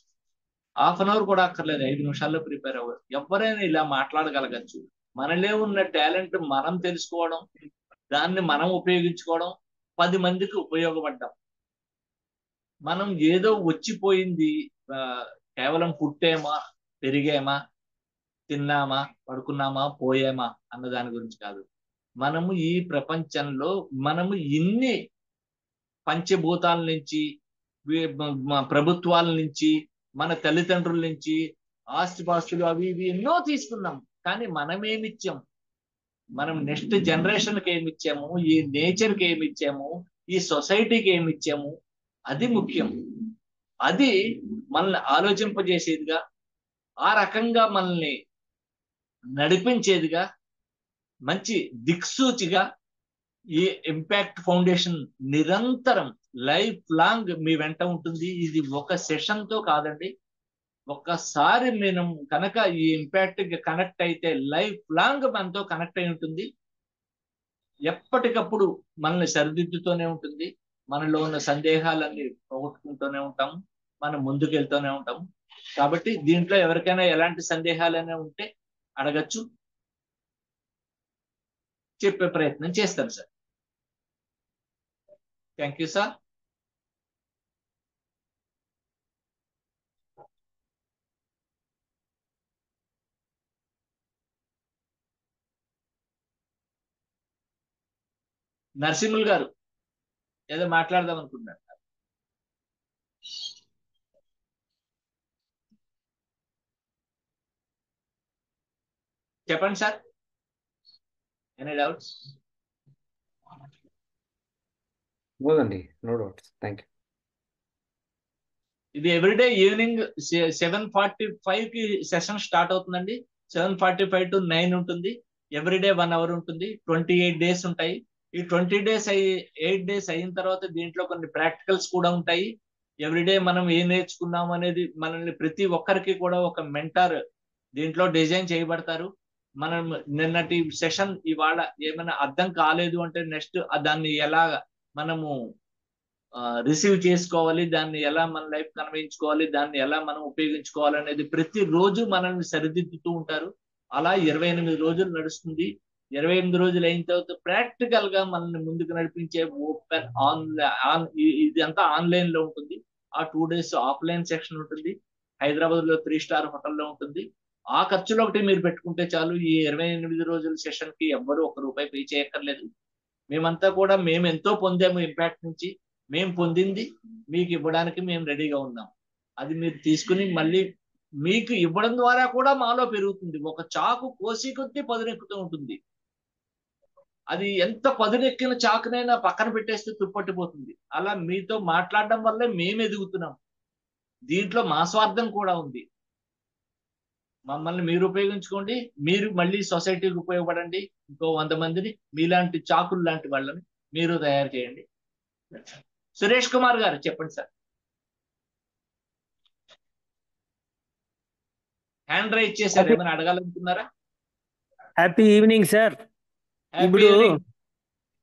హాఫ్ అన్ అవర్ కూడా అక్కర్లేదు, 5 నిమిషాల్లో ప్రిపేర్ అవ్వరు. ఎవరైనా ఇలా మాట్లాడగలగచ్చు. మనలో ఉన్న టాలెంట్ మనం తెలుసుకోవడం, దాన్ని మనం ఉపయోగించుకోవడం, 10 మందికి ఉపయోగపడ్డాం. మనం ఏదో వచ్చిపోయింది కేవలం పుట్టేమా, పెరిగేమా, తిన్నామా, పడుకున్నామా, పోయేమా అన్న దాని గురించి కాదు. మనము ఈ ప్రపంచంలో మనము ఇన్ని పంచభూతాల నుంచి, ప్రభుత్వాల నుంచి, మన తల్లిదండ్రుల నుంచి ఆస్తిపాస్తులు అవి ఇవి ఎన్నో తీసుకున్నాం. కానీ మనం ఏమిచ్చాం? మనం నెక్స్ట్ జనరేషన్కి ఏమిచ్చాము? ఈ నేచర్కి ఏమిచ్చాము? ఈ సొసైటీకి ఏమిచ్చాము? అది ముఖ్యం. అది మనల్ని ఆలోచింపజేసేదిగా, ఆ రకంగా మనల్ని నడిపించేదిగా, మంచి దిక్సూచిగా ఈ ఇంపాక్ట్ ఫౌండేషన్ నిరంతరం లైఫ్ లాంగ్ మీ వెంట ఉంటుంది. ఇది ఒక సెషన్ తో కాదండి. ఒక్కసారి మనం కనుక ఈ ఇంపాక్ట్ కనెక్ట్ అయితే లైఫ్ లాంగ్ మనతో కనెక్ట్ అయి ఉంటుంది. ఎప్పటికప్పుడు మనల్ని సరిదిద్దుతూనే ఉంటుంది. మనలో ఉన్న సందేహాలన్నీ పోగొట్టుకుంటూనే ఉంటాము. మనం ముందుకెళ్తూనే ఉంటాము. కాబట్టి దీంట్లో ఎవరికైనా ఎలాంటి సందేహాలైనా ఉంటే అడగచ్చు, చెప్పే ప్రయత్నం చేస్తాం sir. Thank you sir. Narasimhulu గారు ఏదో మాట్లాడదాం అనుకుంటున్నారు. చెప్పండి సార్. Any doubts? లేదండి, నో డౌట్స్. Thank you. ఇది ఎవ్రీడే ఈవినింగ్ 7:45 కి సెషన్ స్టార్ట్ అవుతుందండి. 7:45 to 9 ఉంటుంది. ఎవ్రీడే 1 అవర్ ఉంటుంది. 28 డేస్ ఉంటాయి. ఈ 8 డేస్ అయిన తర్వాత దీంట్లో కొన్ని ప్రాక్టికల్స్ కూడా ఉంటాయి. ఎవ్రీడే మనం ఏం నేర్చుకున్నాం అనేది మనల్ని ప్రతి ఒక్కరికి కూడా ఒక మెంటార్ దీంట్లో డిజైన్ చేయబడతారు. మనం నిన్నటి సెషన్ ఇవాళ ఏమైనా అర్థం కాలేదు అంటే నెక్స్ట్ దాన్ని ఎలా మనము రిసీవ్ చేసుకోవాలి, దాన్ని ఎలా మన లైఫ్ కన్వయించుకోవాలి, దాన్ని ఎలా మనం ఉపయోగించుకోవాలి అనేది ప్రతి రోజు మనల్ని సరిదిద్దుతూ ఉంటారు. అలా 28 రోజులు నడుస్తుంది. 28 రోజులు అయిన తర్వాత ప్రాక్టికల్ గా మనల్ని ముందుకు నడిపించే ఓపెన్ ఇది అంతా ఆన్లైన్ లో ఉంటుంది. ఆ 2 days ఆఫ్లైన్ సెక్షన్ ఉంటుంది. హైదరాబాద్ లో 3 star హోటల్లో ఉంటుంది. ఆ ఖర్చులో ఒకటి మీరు పెట్టుకుంటే చాలు. ఈ 28 రోజుల సెషన్ కి ఎవ్వరూ ₹1 పే చేయక్కర్లేదు. మేమంతా కూడా మేము ఎంతో పొందాము ఇంపాక్ట్ నుంచి. మేము పొందింది మీకు ఇవ్వడానికి మేము రెడీగా ఉన్నాం. అది మీరు తీసుకుని మళ్ళీ మీకు ఇవ్వడం ద్వారా కూడా మాలో పెరుగుతుంది. ఒక చాకు కోసి కొద్దీ పదునెక్కుతూ ఉంటుంది. అది ఎంత పదునెక్కిన చాకునైనా పక్కన పెట్టేస్తే తుప్పట్టిపోతుంది. అలా మీతో మాట్లాడడం వల్లే మేము ఎదుగుతున్నాం. దీంట్లో మా స్వార్థం కూడా ఉంది. మమ్మల్ని మీరు ఉపయోగించుకోండి, మీరు మళ్ళీ సొసైటీకి ఉపయోగపడండి. ఇంకో 100 మందిని మీలాంటి చాకులు లాంటి వాళ్ళని మీరు తయారు చేయండి. సురేష్ కుమార్ గారు చెప్పండి సార్. హ్యాండ్ రైజ్ చేశారు, ఏమైనా అడగాలనుకున్నారా? Happy evening sir. ఇప్పుడు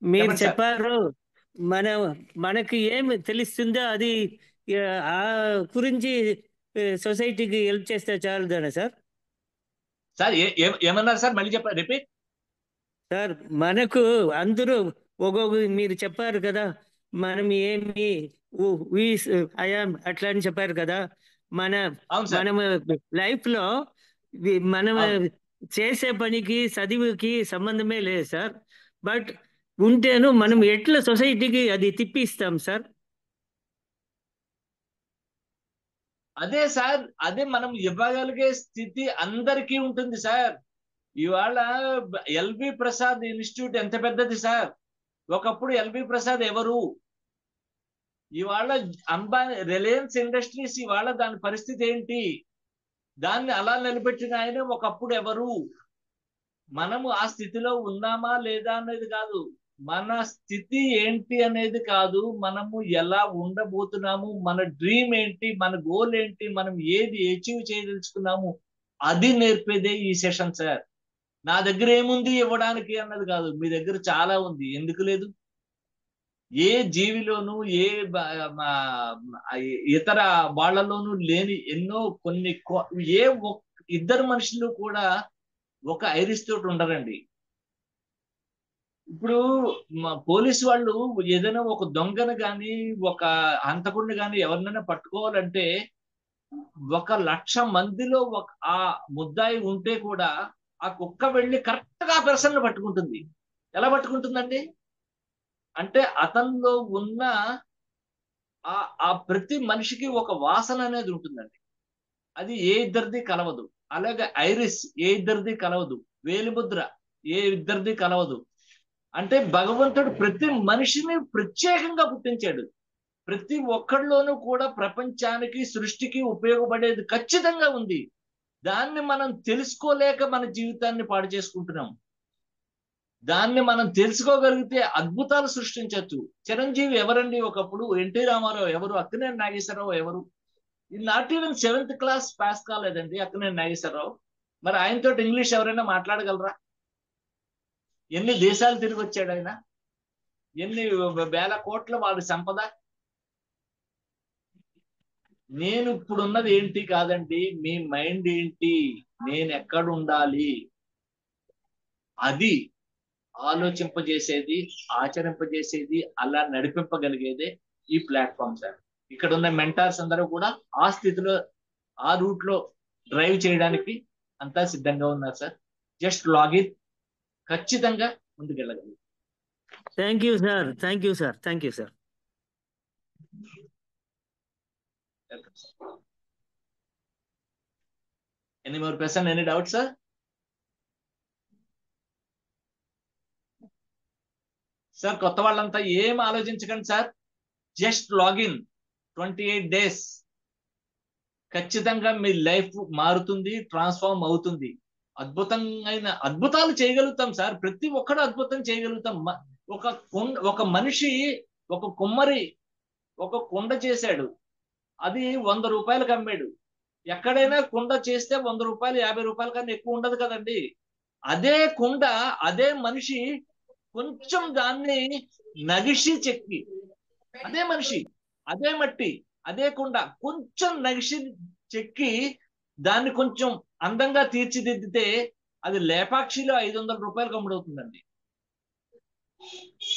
మీరు చెప్పండి సార్. చెప్పారు మనకి ఏం తెలుస్తుందో అది ఆ గురించి సొసైటీకి హెల్ప్ చేస్తే చాలు సార్. సార్ ఏమన్నారు సార్? మళ్ళీ చెప్పారు, రిపీట్. సార్ మనకు అందరూ ఒక్కొక్క మీరు చెప్పారు కదా, మనం ఏమి ఐఆమ్ అట్లా అని చెప్పారు కదా. మన అవును సార్, మనం లైఫ్ లో మనం అవును. చేసే పనికి చదువుకి సంబంధమే లేదు సార్. బట్ ఉంటేను మనం ఎట్లా సొసైటీకి అది తిప్పిస్తాం సార్. అదే సార్, అదే మనం ఇవ్వగలిగే స్థితి అందరికీ ఉంటుంది సార్. ఇవాళ ఎల్వి ప్రసాద్ ఇన్స్టిట్యూట్ ఎంత పెద్దది సార్. ఒకప్పుడు ఎల్వి ప్రసాద్ ఎవరు? ఇవాళ అంబానీ రిలయన్స్ ఇండస్ట్రీస్ ఇవాళ దాని పరిస్థితి ఏంటి? దాన్ని అలా నిలబెట్టిన ఆయన ఒకప్పుడు ఎవరు? మనము ఆ స్థితిలో ఉన్నామా లేదా అనేది కాదు, మన స్థితి ఏంటి అనేది కాదు, మనము ఎలా ఉండబోతున్నాము, మన డ్రీమ్ ఏంటి, మన గోల్ ఏంటి, మనం ఏది అచీవ్ చేయదలుచుకున్నాము, అది నేర్పేదే ఈ సెషన్ సార్. నా దగ్గర ఏముంది ఇవ్వడానికి అన్నది కాదు, మీ దగ్గర చాలా ఉంది, ఎందుకు లేదు? ఏ జీవిలోనూ ఇతర వాళ్ళలోనూ లేని ఎన్నో కొన్ని ఇద్దరు మనుషులు కూడా ఒక ఐరిస్ తోటి ఉండరండి. ఇప్పుడు పోలీసు వాళ్ళు ఏదైనా ఒక దొంగను గాని ఒక హంతకుడిని గాని ఎవరినైనా పట్టుకోవాలంటే 1,00,000 మందిలో ఆ ముద్దాయి ఉంటే కూడా ఆ కుక్క వెళ్ళి కరెక్ట్ గా ఆ పర్సన్ పట్టుకుంటుంది. ఎలా పట్టుకుంటుందండి? అంటే అతనిలో ఉన్న ఆ ప్రతి మనిషికి ఒక వాసన అనేది ఉంటుందండి. అది ఏ ఇద్దరిది కలవదు. అలాగే ఐరిస్ ఏ ఇద్దరిది కలవదు. వేలిముద్ర ఏ ఇద్దరిది కలవదు. అంటే భగవంతుడు ప్రతి మనిషిని ప్రత్యేకంగా పుట్టించాడు. ప్రతి ఒక్కళ్ళలోనూ కూడా ప్రపంచానికి సృష్టికి ఉపయోగపడేది ఖచ్చితంగా ఉంది. దాన్ని మనం తెలుసుకోలేక మన జీవితాన్ని పాడు చేసుకుంటున్నాం. దాన్ని మనం తెలుసుకోగలిగితే అద్భుతాలు సృష్టించవచ్చు. చిరంజీవి ఎవరండి? ఒకప్పుడు ఎన్టీ రామారావు ఎవరు? అక్కినేని నాగేశ్వరరావు ఎవరు? Not even 7th class pass కాలేదండి అక్కినేని నాగేశ్వరరావు. మరి ఆయనతో ఇంగ్లీష్ ఎవరైనా మాట్లాడగలరా? ఎన్ని దేశాలు తిరిగి వచ్చాడు ఆయన? ఎన్ని వేల కోట్ల వాడి సంపద. నేను ఇప్పుడున్నది ఏంటి కాదండి, మీ మైండ్ ఏంటి, నేను ఎక్కడ ఉండాలి, అది ఆలోచింపజేసేది, ఆచరింపజేసేది, అలా నడిపింపగలిగేదే ఈ ప్లాట్ఫామ్ సార్. ఇక్కడ ఉన్న మెంటార్స్ అందరూ కూడా ఆ స్థితిలో ఆ రూట్ లో డ్రైవ్ చేయడానికి అంతా సిద్ధంగా ఉన్నారు సార్. జస్ట్ లాగిన్, ఖచ్చితంగా ముందుకెళ్ళగలరు. Thank you sir, thank you sir, thank you sir. Any more question? Any doubt, sir? Sir కొత్త వాళ్ళంతా ఏం ఆలోచించకండి సార్. Just login 28 days. ఖచ్చితంగా మీ లైఫ్ మారుతుంది, ట్రాన్స్ఫార్మ్ అవుతుంది. అద్భుతాలు చేయగలుగుతాం సార్. ప్రతి ఒక్కడు అద్భుతం చేయగలుగుతాం. ఒక మనిషి ఒక కుమ్మరి ఒక కుండ చేశాడు, అది 100 రూపాయలకు అమ్మాడు. ఎక్కడైనా కుండ చేస్తే 100 రూపాయలు 50 రూపాయల కన్నా ఎక్కువ ఉండదు కదండి. అదే కుండ అదే మనిషి కొంచెం దాన్ని నగిషి చెక్కి, అదే మనిషి అదే మట్టి అదే కుండ కొంచెం నగిషి చెక్కి దాన్ని కొంచెం అందంగా తీర్చిదిద్దితే అది లేపాక్షిలో 500 రూపాయలకు అమ్ముడవుతుందండి.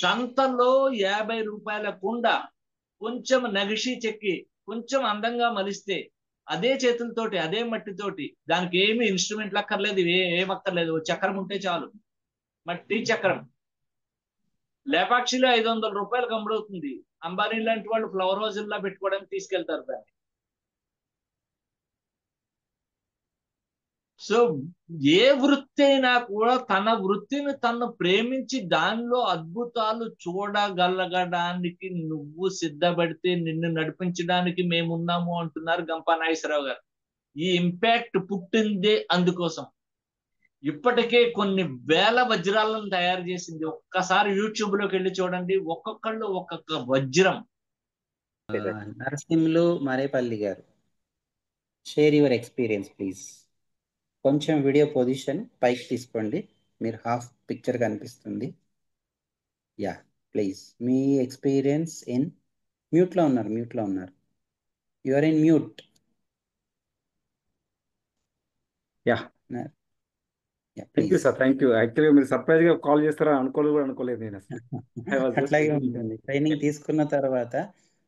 సంతలో 50 రూపాయల కుండ కొంచెం నగిషి చెక్కి కొంచెం అందంగా మలిస్తే అదే చేతులతోటి అదే మట్టితోటి, దానికి ఏమి ఇన్స్ట్రుమెంట్లు అక్కర్లేదు, ఏం అక్కర్లేదు, చక్రం ఉంటే చాలు, మట్టి చక్రం. లేపాక్షిలో 500 రూపాయలకు అమ్ముడవుతుంది. అంబానీ లాంటి వాళ్ళు ఫ్లవర్ హౌజుల్లా పెట్టుకోవడానికి తీసుకెళ్తారు దాన్ని. సో ఏ వృత్తి అయినా కూడా తన వృత్తిని తను ప్రేమించి దానిలో అద్భుతాలు చూడగలగడానికి నువ్వు సిద్ధపడితే నిన్ను నడిపించడానికి మేమున్నాము అంటున్నారు గంపా నాగేశ్వరరావు గారు. ఈ ఇంపాక్ట్ పుట్టిందే అందుకోసం. ఇప్పటికే కొన్ని వేల వజ్రాలను తయారు చేసింది. ఒక్కసారి యూట్యూబ్ లోకి వెళ్ళి చూడండి, ఒక్కొక్కళ్ళు ఒక్కొక్క వజ్రం. నరసింహులు మరేపల్లి గారు, షేర్ యువర్ ఎక్స్పీరియన్స్ ప్లీజ్. కొంచెం వీడియో పొజిషన్ పైకి తీసుకోండి, మీరు హాఫ్ పిక్చర్ కనిపిస్తుంది. యా ప్లీజ్ మీ ఎక్స్పీరియన్స్ ఇన్ మ్యూట్లో ఉన్నారు. You are in mute. Yeah thank you please. Sir, thank you. యాక్చువల్గా మీరు సర్ప్రైజ్ గా కాల్ చేస్తారని అనుకోలేదు నేను అసలు. ఐ వాజ్ జస్ట్ అట్లాగే ఉంటుంది. ట్రైనింగ్ తీసుకున్న తర్వాత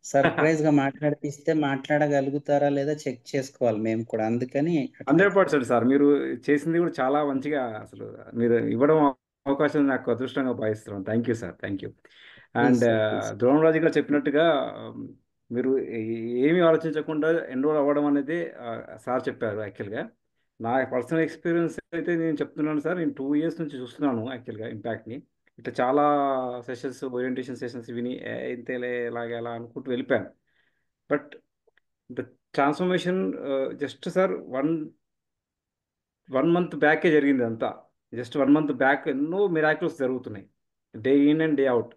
సర్ప్రైజ్ గా మాట్లాడిపిస్తే మాట్లాడగలుగుతారా లేదా చెక్ చేసుకోవాలి మేము కూడా, అందుకని అట్లా 100% సార్. మీరు చేసింది కూడా చాలా మంచిగా, అసలు మీరు ఇవ్వడం అవకాశం నాకు అదృష్టంగా భావిస్తున్నాను. Thank you sir, thank you. Please and sir please. Dronamraju గారు చెప్పినట్టుగా మీరు ఏమీ ఆలోచించకుండా ఎన్రోల్ అవ్వడం అనేది సార్ చెప్పారు. యాక్చువల్గా నా పర్సనల్ ఎక్స్పీరియన్స్ అయితే నేను చెప్తున్నాను సార్. నేను 2 years నుంచి చూస్తున్నాను యాక్చువల్గా ఇంపాక్ట్ని. ఇట్లా చాలా సెషన్స్, ఓరియంటేషన్ సెషన్స్ విని ఇంతేలే ఇలాగ ఎలా అనుకుంటూ వెళ్ళిపోయాను. But the transformation just sir 1 month బ్యాకే జరిగింది అంతా. జస్ట్ 1 month బ్యాక్ ఎన్నో మిరాకిల్స్ జరుగుతున్నాయి, day in and day out.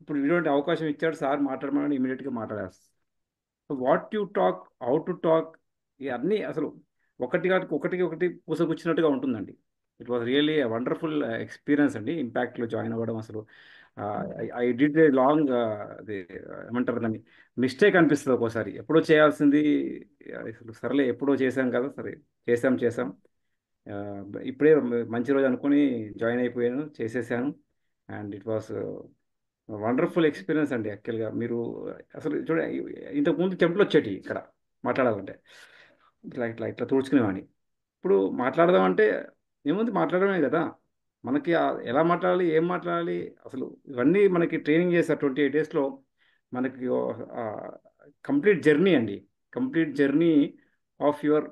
ఇప్పుడు ఇటువంటి అవకాశం ఇచ్చాడు సార్, మాట్లాడమని ఇమీడియట్గా మాట్లాడేస్తాను. What you talk, how to talk, ఇవన్నీ అసలు ఒకటి పూసగుచ్చినట్టుగా ఉంటుందండి. It was really wonderful experience అండి ఇంపాక్ట్లో జాయిన్ అవ్వడం. అసలు ఐ డిడ్ ఏ లాంగ్ అది ఏమంటారు దాన్ని, మిస్టేక్ అనిపిస్తుంది ఒక్కోసారి. ఎప్పుడో చేయాల్సింది అసలు సరేలే ఎప్పుడో చేశాం కదా, సరే చేసాం. ఆ, ఇప్పుడే మంచి రోజు అనుకుని జాయిన్ అయిపోయాను, చేసేసాను. And it was wonderful experience అండి. యాక్చువల్గా మీరు అసలు చూడండి, ఇంతకుముందు చెంపలు వచ్చేటి ఇక్కడ మాట్లాడాలంటే, ఇట్లా తుడుచుకునేవాడిని. ఇప్పుడు మాట్లాడదామంటే ఏముంది, మాట్లాడడమే కదా మనకి. ఎలా మాట్లాడాలి, ఏం మాట్లాడాలి, అసలు ఇవన్నీ మనకి ట్రైనింగ్ చేశారు 28 daysలో. మనకి కంప్లీట్ జర్నీ అండి, complete journey of your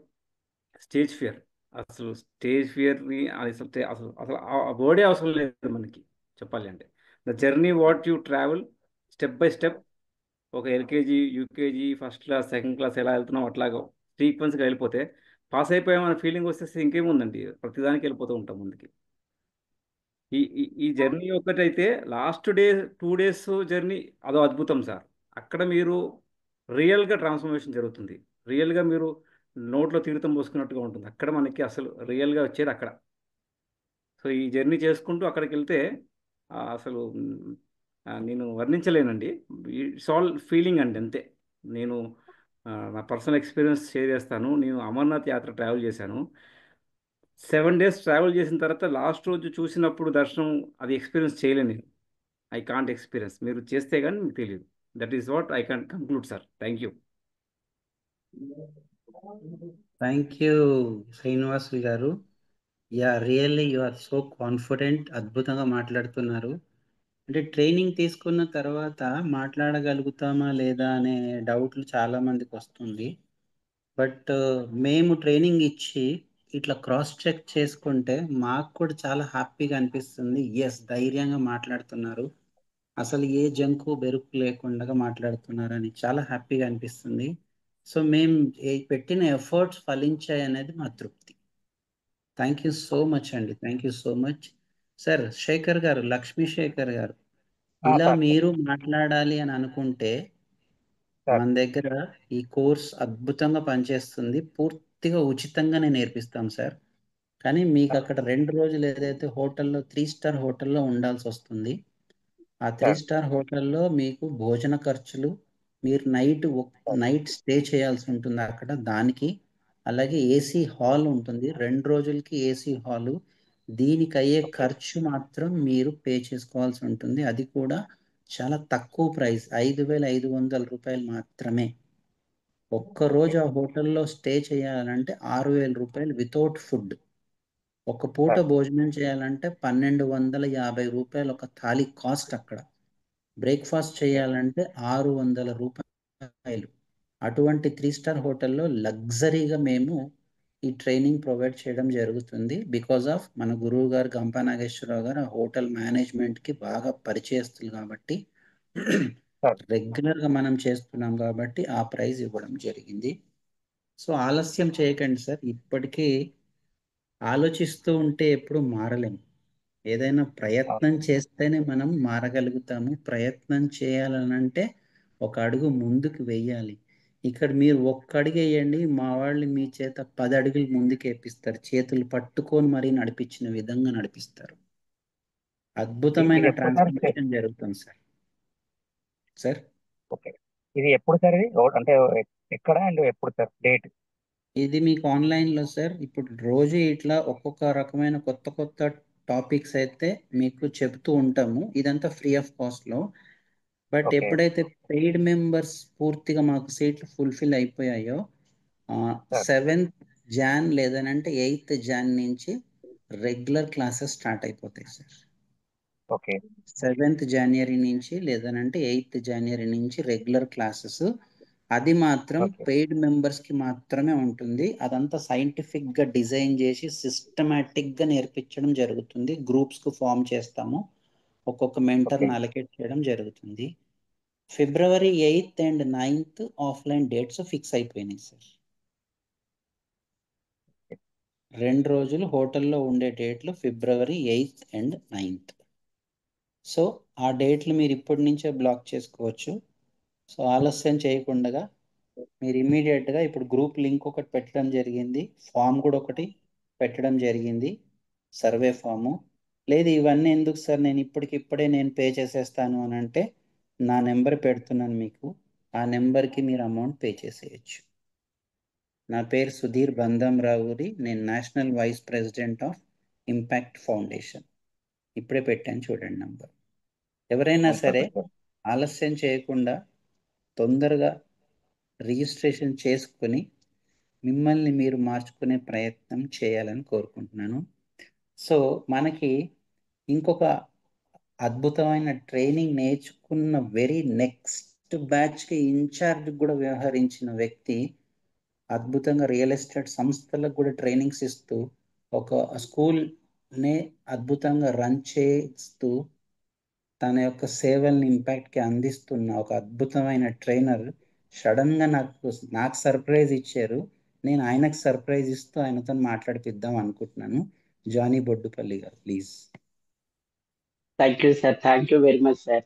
stage fear. అసలు స్టేజ్ ఫియర్ని అసలు అసలు అసలు ఆ వర్డే అవసరం లేదు మనకి చెప్పాలి అంటే. The journey what you travel step by step, ఒక LKG, UKG, first class, second class ఎలా వెళ్తున్నాం అట్లాగా సీక్వెన్స్గా వెళ్ళిపోతే పాస్ అయిపోయామన్న ఫీలింగ్ వస్తే ఇంకేముందండి, ప్రతిదానికి వెళ్ళిపోతూ ఉంటాం ముందుకి. ఈ జర్నీ ఒక్కటైతే లాస్ట్ డే 2 days జర్నీ అదో అద్భుతం సార్. అక్కడ మీరు రియల్గా ట్రాన్స్ఫర్మేషన్ జరుగుతుంది, రియల్గా మీరు నోట్లో తీర్థం పోసుకున్నట్టుగా ఉంటుంది. అక్కడ మనకి అసలు రియల్గా వచ్చేది అక్కడ. సో ఈ జర్నీ చేసుకుంటూ అక్కడికి వెళ్తే అసలు నేను వర్ణించలేనండి. ఇట్స్ ఆల్ ఫీలింగ్ అండి, అంతే. నేను నా పర్సనల్ ఎక్స్పీరియన్స్ షేర్ చేస్తాను. నేను అమర్నాథ్ యాత్ర ట్రావెల్ చేశాను. 7 days ట్రావెల్ చేసిన తర్వాత లాస్ట్ రోజు చూసినప్పుడు దర్శనం, అది ఎక్స్పీరియన్స్ చేయలేను నేను. I can't experience. మీరు చేస్తే కానీ మీకు తెలియదు. That is what I can conclude sir. Thank you. Thank you Srinivasulu గారు. Yeah really you are so confident. అద్భుతంగా మాట్లాడుతున్నారు. అంటే ట్రైనింగ్ తీసుకున్న తర్వాత మాట్లాడగలుగుతామా లేదా అనే డౌట్లు చాలా మందికి వస్తుంది. బట్ మేము ట్రైనింగ్ ఇచ్చి ఇట్లా క్రాస్ చెక్ చేసుకుంటే మాకు కూడా చాలా హ్యాపీగా అనిపిస్తుంది. ఎస్, ధైర్యంగా మాట్లాడుతున్నారు, అసలు ఏ జంకు బెరుకు లేకుండా మాట్లాడుతున్నారు అని చాలా హ్యాపీగా అనిపిస్తుంది. సో మేము పెట్టిన ఎఫర్ట్స్ ఫలించాయి అనేది మా తృప్తి. థ్యాంక్ యూ సో మచ్ అండి, thank you so much. Sir Shekhar గారు, లక్ష్మీ శేఖర్ గారు, ఇలా సార్ మీరు మాట్లాడాలి అని అనుకుంటే సార్ మన దగ్గర ఈ కోర్స్ అద్భుతంగా పనిచేస్తుంది. పూర్తిగా ఉచితంగానే నేర్పిస్తాం సార్. కానీ మీకు అక్కడ 2 రోజులు ఏదైతే హోటల్లో 3 star హోటల్లో ఉండాల్సి వస్తుంది. ఆ 3 సార్ star హోటల్లో మీకు భోజన ఖర్చులు, మీరు నైట్ స్టే చేయాల్సి ఉంటుంది అక్కడ దానికి. అలాగే ఏసీ హాల్ ఉంటుంది, 2 రోజులకి ఏసీ హాలు. దీనికి అయ్యే ఖర్చు మాత్రం మీరు పే చేసుకోవాల్సి ఉంటుంది. అది కూడా చాలా తక్కువ ప్రైస్, 5,500 రూపాయలు మాత్రమే. ఒక్కరోజు ఆ హోటల్లో స్టే చేయాలంటే 6,000 రూపాయలు వితౌట్ ఫుడ్. ఒక పూట సార్ భోజనం చేయాలంటే 1,250 రూపాయలు ఒక థాలీ కాస్ట్ అక్కడ. బ్రేక్ఫాస్ట్ చేయాలంటే 600 రూపాయలు. అటువంటి 3 star హోటల్లో లగ్జరీగా మేము ఈ ట్రైనింగ్ ప్రొవైడ్ చేయడం జరుగుతుంది. బికాజ్ ఆఫ్ మన గురువు గారు గంపా నాగేశ్వరరావు గారు ఆ హోటల్ మేనేజ్మెంట్కి బాగా పరిచయస్తులు కాబట్టి, సార్ రెగ్యులర్గా మనం చేస్తున్నాం కాబట్టి ఆ ప్రైజ్ ఇవ్వడం జరిగింది. సో ఆలస్యం చేయకండి సార్. ఇప్పటికీ ఆలోచిస్తూ ఉంటే ఎప్పుడు మారలేము. ఏదైనా ప్రయత్నం చేస్తేనే మనం మారగలుగుతాము. ప్రయత్నం చేయాలనంటే ఒక అడుగు ముందుకు వెయ్యాలి. ఇక్కడ మీరు ఒక్క అడుగు వేయండి, మా వాళ్ళు మీ చేత 10 అడుగులు ముందుకు వేపిస్తారు. చేతులు పట్టుకొని మరీ నడిపించిన విధంగా నడిపిస్తారు. ఇది అద్భుతమైన ఎప్పుడు సార్ ట్రాన్స్ఫర్మేషన్ జరుగుతుంది సార్. సార్ ఓకే, ఇది ఎప్పుడు సార్, ఇది అంటే ఎక్కడ అండ్ ఎప్పుడు సార్ డేట్? ఇది మీకు ఆన్లైన్లో సార్ ఇప్పుడు రోజు ఇట్లా ఒక్కొక్క రకమైన కొత్త కొత్త టాపిక్స్ అయితే మీకు చెప్తూ ఉంటాము. ఇదంతా ఫ్రీ ఆఫ్ కాస్ట్లో. బట్ ఓకే ఎప్పుడైతే పెయిడ్ మెంబర్స్ పూర్తిగా మాకు సీట్లు ఫుల్ఫిల్ అయిపోయాయో సార్ 7th జాన్ లేదనంటే 8th జాన్ నుంచి రెగ్యులర్ క్లాసెస్ స్టార్ట్ అయిపోతాయి సార్. ఓకే 7th జనవరి నుంచి లేదనంటే 8th జనవరి నుంచి రెగ్యులర్ క్లాసెస్. అది మాత్రం ఓకే పెయిడ్ మెంబర్స్కి మాత్రమే ఉంటుంది. అదంతా సైంటిఫిక్గా డిజైన్ చేసి సిస్టమేటిక్గా నేర్పించడం జరుగుతుంది. గ్రూప్స్కు ఫామ్ చేస్తాము, ఒక్కొక్క ఓకే మెంటర్ని అలొకేట్ చేయడం జరుగుతుంది. ఫిబ్రవరి 8th and 9th offline dates fix అయిపోయినాయి సార్. 2 రోజులు హోటల్లో ఉండే డేట్లు ఫిబ్రవరి 8th అండ్ 9th. సో ఆ డేట్లు మీరు ఇప్పటి నుంచే బ్లాక్ చేసుకోవచ్చు. సో ఆలస్యం చేయకుండా మీరు ఇమ్మీడియట్గా ఇప్పుడు గ్రూప్ లింక్ ఒకటి పెట్టడం జరిగింది, ఫామ్ కూడా ఒకటి పెట్టడం జరిగింది, సర్వే ఫాము. లేదు ఇవన్నీ ఎందుకు సార్, నేను ఇప్పటికిప్పుడే నేను పే చేసేస్తాను అని అంటే నా నెంబర్ పెడుతున్నాను మీకు, ఆ నెంబర్కి మీరు అమౌంట్ పే చేసేయచ్చు. నా పేరు సుధీర్ బంధంరావురి, నేను national vice president of impact foundation. ఇప్పుడే పెట్టాను చూడండి నంబర్. ఎవరైనా సరే ఆలస్యం చేయకుండా తొందరగా రిజిస్ట్రేషన్ చేసుకుని మిమ్మల్ని మీరు మార్చుకునే ప్రయత్నం చేయాలని కోరుకుంటున్నాను. సో మనకి ఇంకొక అద్భుతమైన ట్రైనింగ్ నేర్చుకున్న వెరీ నెక్స్ట్ బ్యాచ్కి ఇన్ఛార్జ్ కూడా వ్యవహరించిన వ్యక్తి, అద్భుతంగా రియల్ ఎస్టేట్ సంస్థలకు కూడా ట్రైనింగ్స్ ఇస్తూ ఒక స్కూల్నే అద్భుతంగా రన్ చేస్తూ తన యొక్క సేవల్ని ఇంపాక్ట్కి అందిస్తున్న ఒక అద్భుతమైన ట్రైనర్ సడన్గా నాకు సర్ప్రైజ్ ఇచ్చారు. నేను ఆయనకు సర్ప్రైజ్ ఇస్తూ ఆయనతో మాట్లాడిపిద్దాం అనుకుంటున్నాను. జానీ బొడ్డుపల్లి గారు please. Thank you sir, thank you very much sir.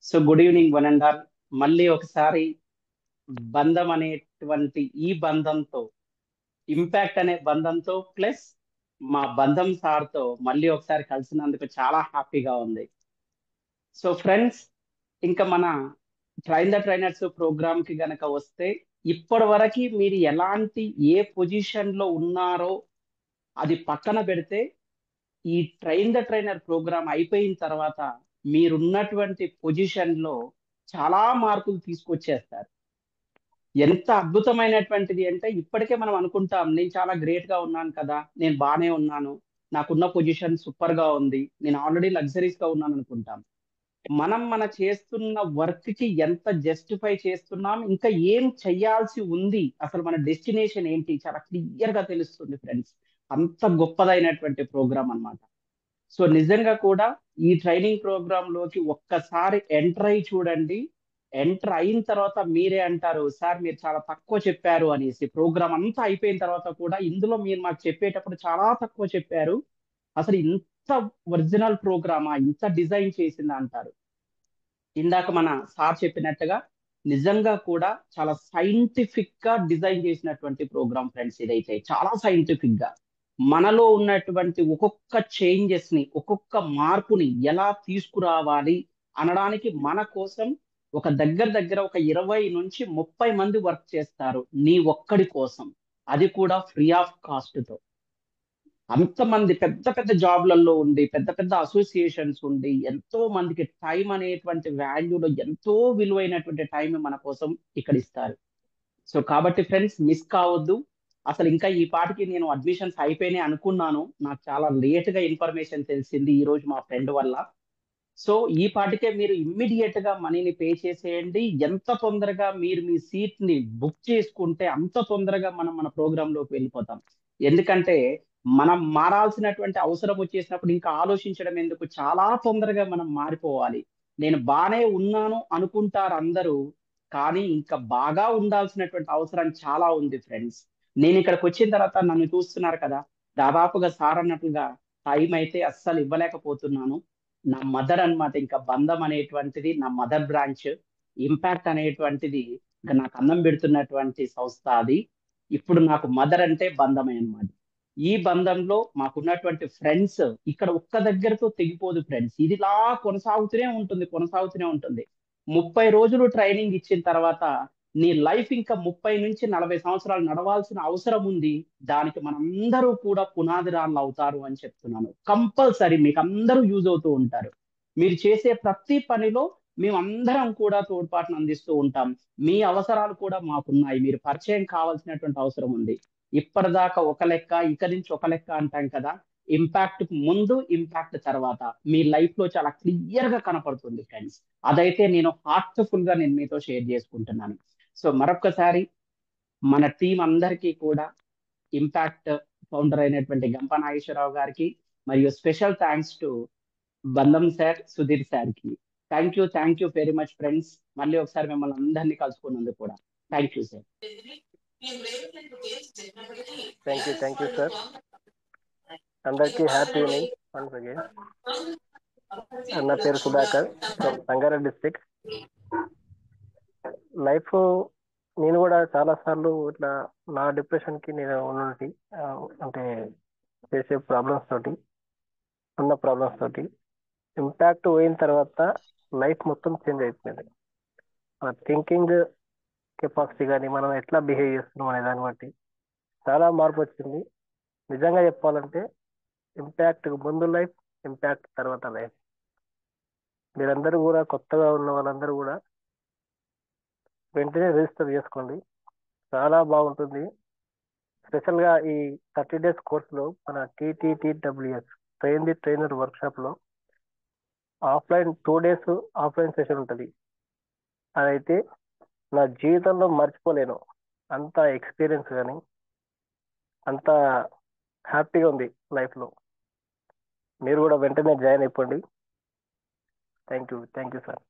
So good evening one and all. మళ్ళీ ఒకసారి బంధం అనేటువంటి ఈ బంధంతో, ఇంపాక్ట్ అనే బంధంతో ప్లస్ మా బంధం సార్తో మళ్ళీ ఒకసారి కలిసినందుకు చాలా హ్యాపీగా ఉంది. సో ఫ్రెండ్స్, ఇంకా మన ట్రైన్ ద ట్రైనర్స్ ప్రోగ్రామ్ కి గనక వస్తే, ఇప్పటి వరకు మీరు ఎలాంటి ఏ పొజిషన్ లో ఉన్నారో అది పక్కన పెడితే, ఈ ట్రైన్ ద ట్రైనర్ ప్రోగ్రామ్ అయిపోయిన తర్వాత మీరున్నటువంటి పొజిషన్ లో చాలా మార్పులు తీసుకొచ్చేస్తారు. ఎంత అద్భుతమైనటువంటిది అంటే, ఇప్పటికే మనం అనుకుంటాం నేను చాలా గ్రేట్ గా ఉన్నాను కదా, నేను బాగానే ఉన్నాను, నాకున్న పొజిషన్ సూపర్ గా ఉంది, నేను ఆల్రెడీ లగ్జరీస్ గా ఉన్నాను అనుకుంటాం. మన చేస్తున్న వర్క్ కి ఎంత జస్టిఫై చేస్తున్నాం, ఇంకా ఏం చెయ్యాల్సి ఉంది, అసలు మన డెస్టినేషన్ ఏంటి చాలా క్లియర్ గా తెలుస్తుంది ఫ్రెండ్స్. అంత గొప్పదైనటువంటి ప్రోగ్రామ్ అన్నమాట. సో నిజంగా కూడా ఈ ట్రైనింగ్ ప్రోగ్రామ్ లోకి ఒక్కసారి ఎంటర్ అయి చూడండి. ఎంటర్ అయిన తర్వాత మీరే అంటారు, సార్ మీరు చాలా తక్కువ చెప్పారు అనేసి. ప్రోగ్రామ్ అంతా అయిపోయిన తర్వాత కూడా ఇందులో మీరు మాకు చెప్పేటప్పుడు చాలా తక్కువ చెప్పారు, అసలు ఇంత ఒరిజినల్ ప్రోగ్రామా, ఇంత డిజైన్ చేసిందా అంటారు. ఇందాక మన సార్ చెప్పినట్టుగా నిజంగా కూడా చాలా సైంటిఫిక్ గా డిజైన్ చేసినటువంటి ప్రోగ్రామ్ ఫ్రెండ్స్. ఇదైతే చాలా సైంటిఫిక్ గా మనలో ఉన్నటువంటి ఒక్కొక్క చేంజెస్ ని, ఒక్కొక్క మార్పుని ఎలా తీసుకురావాలి అనడానికి మన కోసం ఒక దగ్గర ఒక 20 నుంచి 30 మంది వర్క్ చేస్తారు నీ ఒక్కడి కోసం. అది కూడా ఫ్రీ ఆఫ్ కాస్ట్ తో. అంతమంది పెద్ద పెద్ద జాబ్లలో ఉండి, పెద్ద పెద్ద అసోసియేషన్స్ ఉండి, ఎంతో మందికి టైం అనేటువంటి వాల్యూలో ఎంతో విలువైనటువంటి టైం మన కోసం ఇక్కడ ఇస్తారు. సో కాబట్టి ఫ్రెండ్స్ మిస్ కావద్దు. అసలు ఇంకా ఈ పాటికి నేను అడ్మిషన్స్ అయిపోయినాయి అనుకున్నాను, నాకు చాలా లేట్ గా ఇన్ఫర్మేషన్ తెలిసింది ఈ రోజు మా ఫ్రెండ్ వల్ల. సో ఈ పాటికే మీరు ఇమ్మీడియట్ గా మనీని పే చేసేయండి. ఎంత తొందరగా మీరు మీ సీట్ ని బుక్ చేసుకుంటే అంత తొందరగా మనం మన ప్రోగ్రామ్ లోకి వెళ్ళిపోతాం. ఎందుకంటే మనం మారాల్సినటువంటి అవసరం వచ్చేసినప్పుడు ఇంకా ఆలోచించడం ఎందుకు, చాలా తొందరగా మనం మారిపోవాలి. నేను బానే ఉన్నాను అనుకుంటారు అందరూ, కానీ ఇంకా బాగా ఉండాల్సినటువంటి అవసరం చాలా ఉంది ఫ్రెండ్స్. నేను ఇక్కడికి వచ్చిన తర్వాత నన్ను చూస్తున్నారు కదా, దాదాపుగా సార్ అన్నట్లుగా టైం అయితే అస్సలు ఇవ్వలేకపోతున్నాను. నా మదర్ అన్నమాట, ఇంకా బంధం అనేటువంటిది నా మదర్ బ్రాంచ్. ఇంపాక్ట్ అనేటువంటిది ఇంకా నాకు అన్నం పెడుతున్నటువంటి సంస్థ అది. ఇప్పుడు నాకు మదర్ అంటే బంధమే అన్నమాట. ఈ బంధంలో మాకున్నటువంటి ఫ్రెండ్స్ ఇక్కడ ఒక్క దగ్గరతో తెగిపోదు ఫ్రెండ్స్, ఇదిలా కొనసాగుతూనే ఉంటుంది. 30 రోజులు ట్రైనింగ్ ఇచ్చిన తర్వాత నీ లైఫ్ ఇంకా 30 నుంచి 40 సంవత్సరాలు నడవాల్సిన అవసరం ఉంది. దానికి మనందరూ కూడా పునాది రాళ్ళు అవుతారు అని చెప్తున్నాను. కంపల్సరీ మీకు అందరూ యూజ్ అవుతూ ఉంటారు. మీరు చేసే ప్రతి పనిలో మేమందరం కూడా తోడ్పాటును అందిస్తూ ఉంటాం. మీ అవసరాలు కూడా మాకున్నాయి. మీరు పరిచయం కావాల్సినటువంటి అవసరం ఉంది. ఇప్పటిదాకా ఒక లెక్క, ఇక నుంచి ఒక లెక్క అంటాం కదా. ఇంపాక్ట్ ముందు, ఇంపాక్ట్ తర్వాత మీ లైఫ్ లో చాలా క్లియర్ గా కనపడుతుంది ఫ్రెండ్స్. అదైతే నేను హార్ట్ఫుల్ గా నేను మీతో షేర్ చేసుకుంటున్నాను. సో మరొక్కసారి మన టీం అందరికీ కూడా ఇంపాక్ట్ ఫౌండర్ అయినటువంటి గంప నాగేశ్వరరావు గారికి మరియు స్పెషల్ థ్యాంక్స్ టు బంధం సార్, సుధీర్ సార్ కి. Thank you very much friends. మళ్ళీ ఒకసారి మిమ్మల్ని అందరినీ కలుసుకున్నందుకు కూడా thank you sir. Thank you sir. అందరికీ హ్యాపీ ఈవినింగ్ వన్స్ అగైన్. నా పేరు Sudhakar from Sangareddy district. Life నేను కూడా చాలా సార్లు ఇట్లా నా డిప్రెషన్ కి నేను ఉన్నది అంటే చేసే ప్రాబ్లమ్స్ తోటి ఇంపాక్ట్ పోయిన తర్వాత లైఫ్ మొత్తం చేంజ్ అయిపోయింది. మన థింకింగ్ కెపాసిటీ కానీ మనం ఎట్లా బిహేవ్ చేస్తున్నాం అనే దాన్ని బట్టి చాలా మార్పు వచ్చింది. నిజంగా చెప్పాలంటే ఇంపాక్ట్ ముందు లైఫ్, ఇంపాక్ట్ తర్వాత లైఫ్. మీరందరూ కూడా కొత్తగా ఉన్న వాళ్ళందరూ కూడా వెంటనే రిజిస్టర్ చేసుకోండి, చాలా బాగుంటుంది. స్పెషల్గా ఈ 30 days కోర్సులో మన TTTWS ట్రైన్ ది ట్రైనర్ వర్క్షాప్లో ఆఫ్లైన్ 2 days ఆఫ్లైన్ సెషన్ ఉంటుంది. అదైతే నా జీవితంలో మర్చిపోలేను. అంత ఎక్స్పీరియన్స్ కానీ అంత హ్యాపీగా ఉంది లైఫ్లో. మీరు కూడా వెంటనే జాయిన్ అయిపోండి. Thank you sir.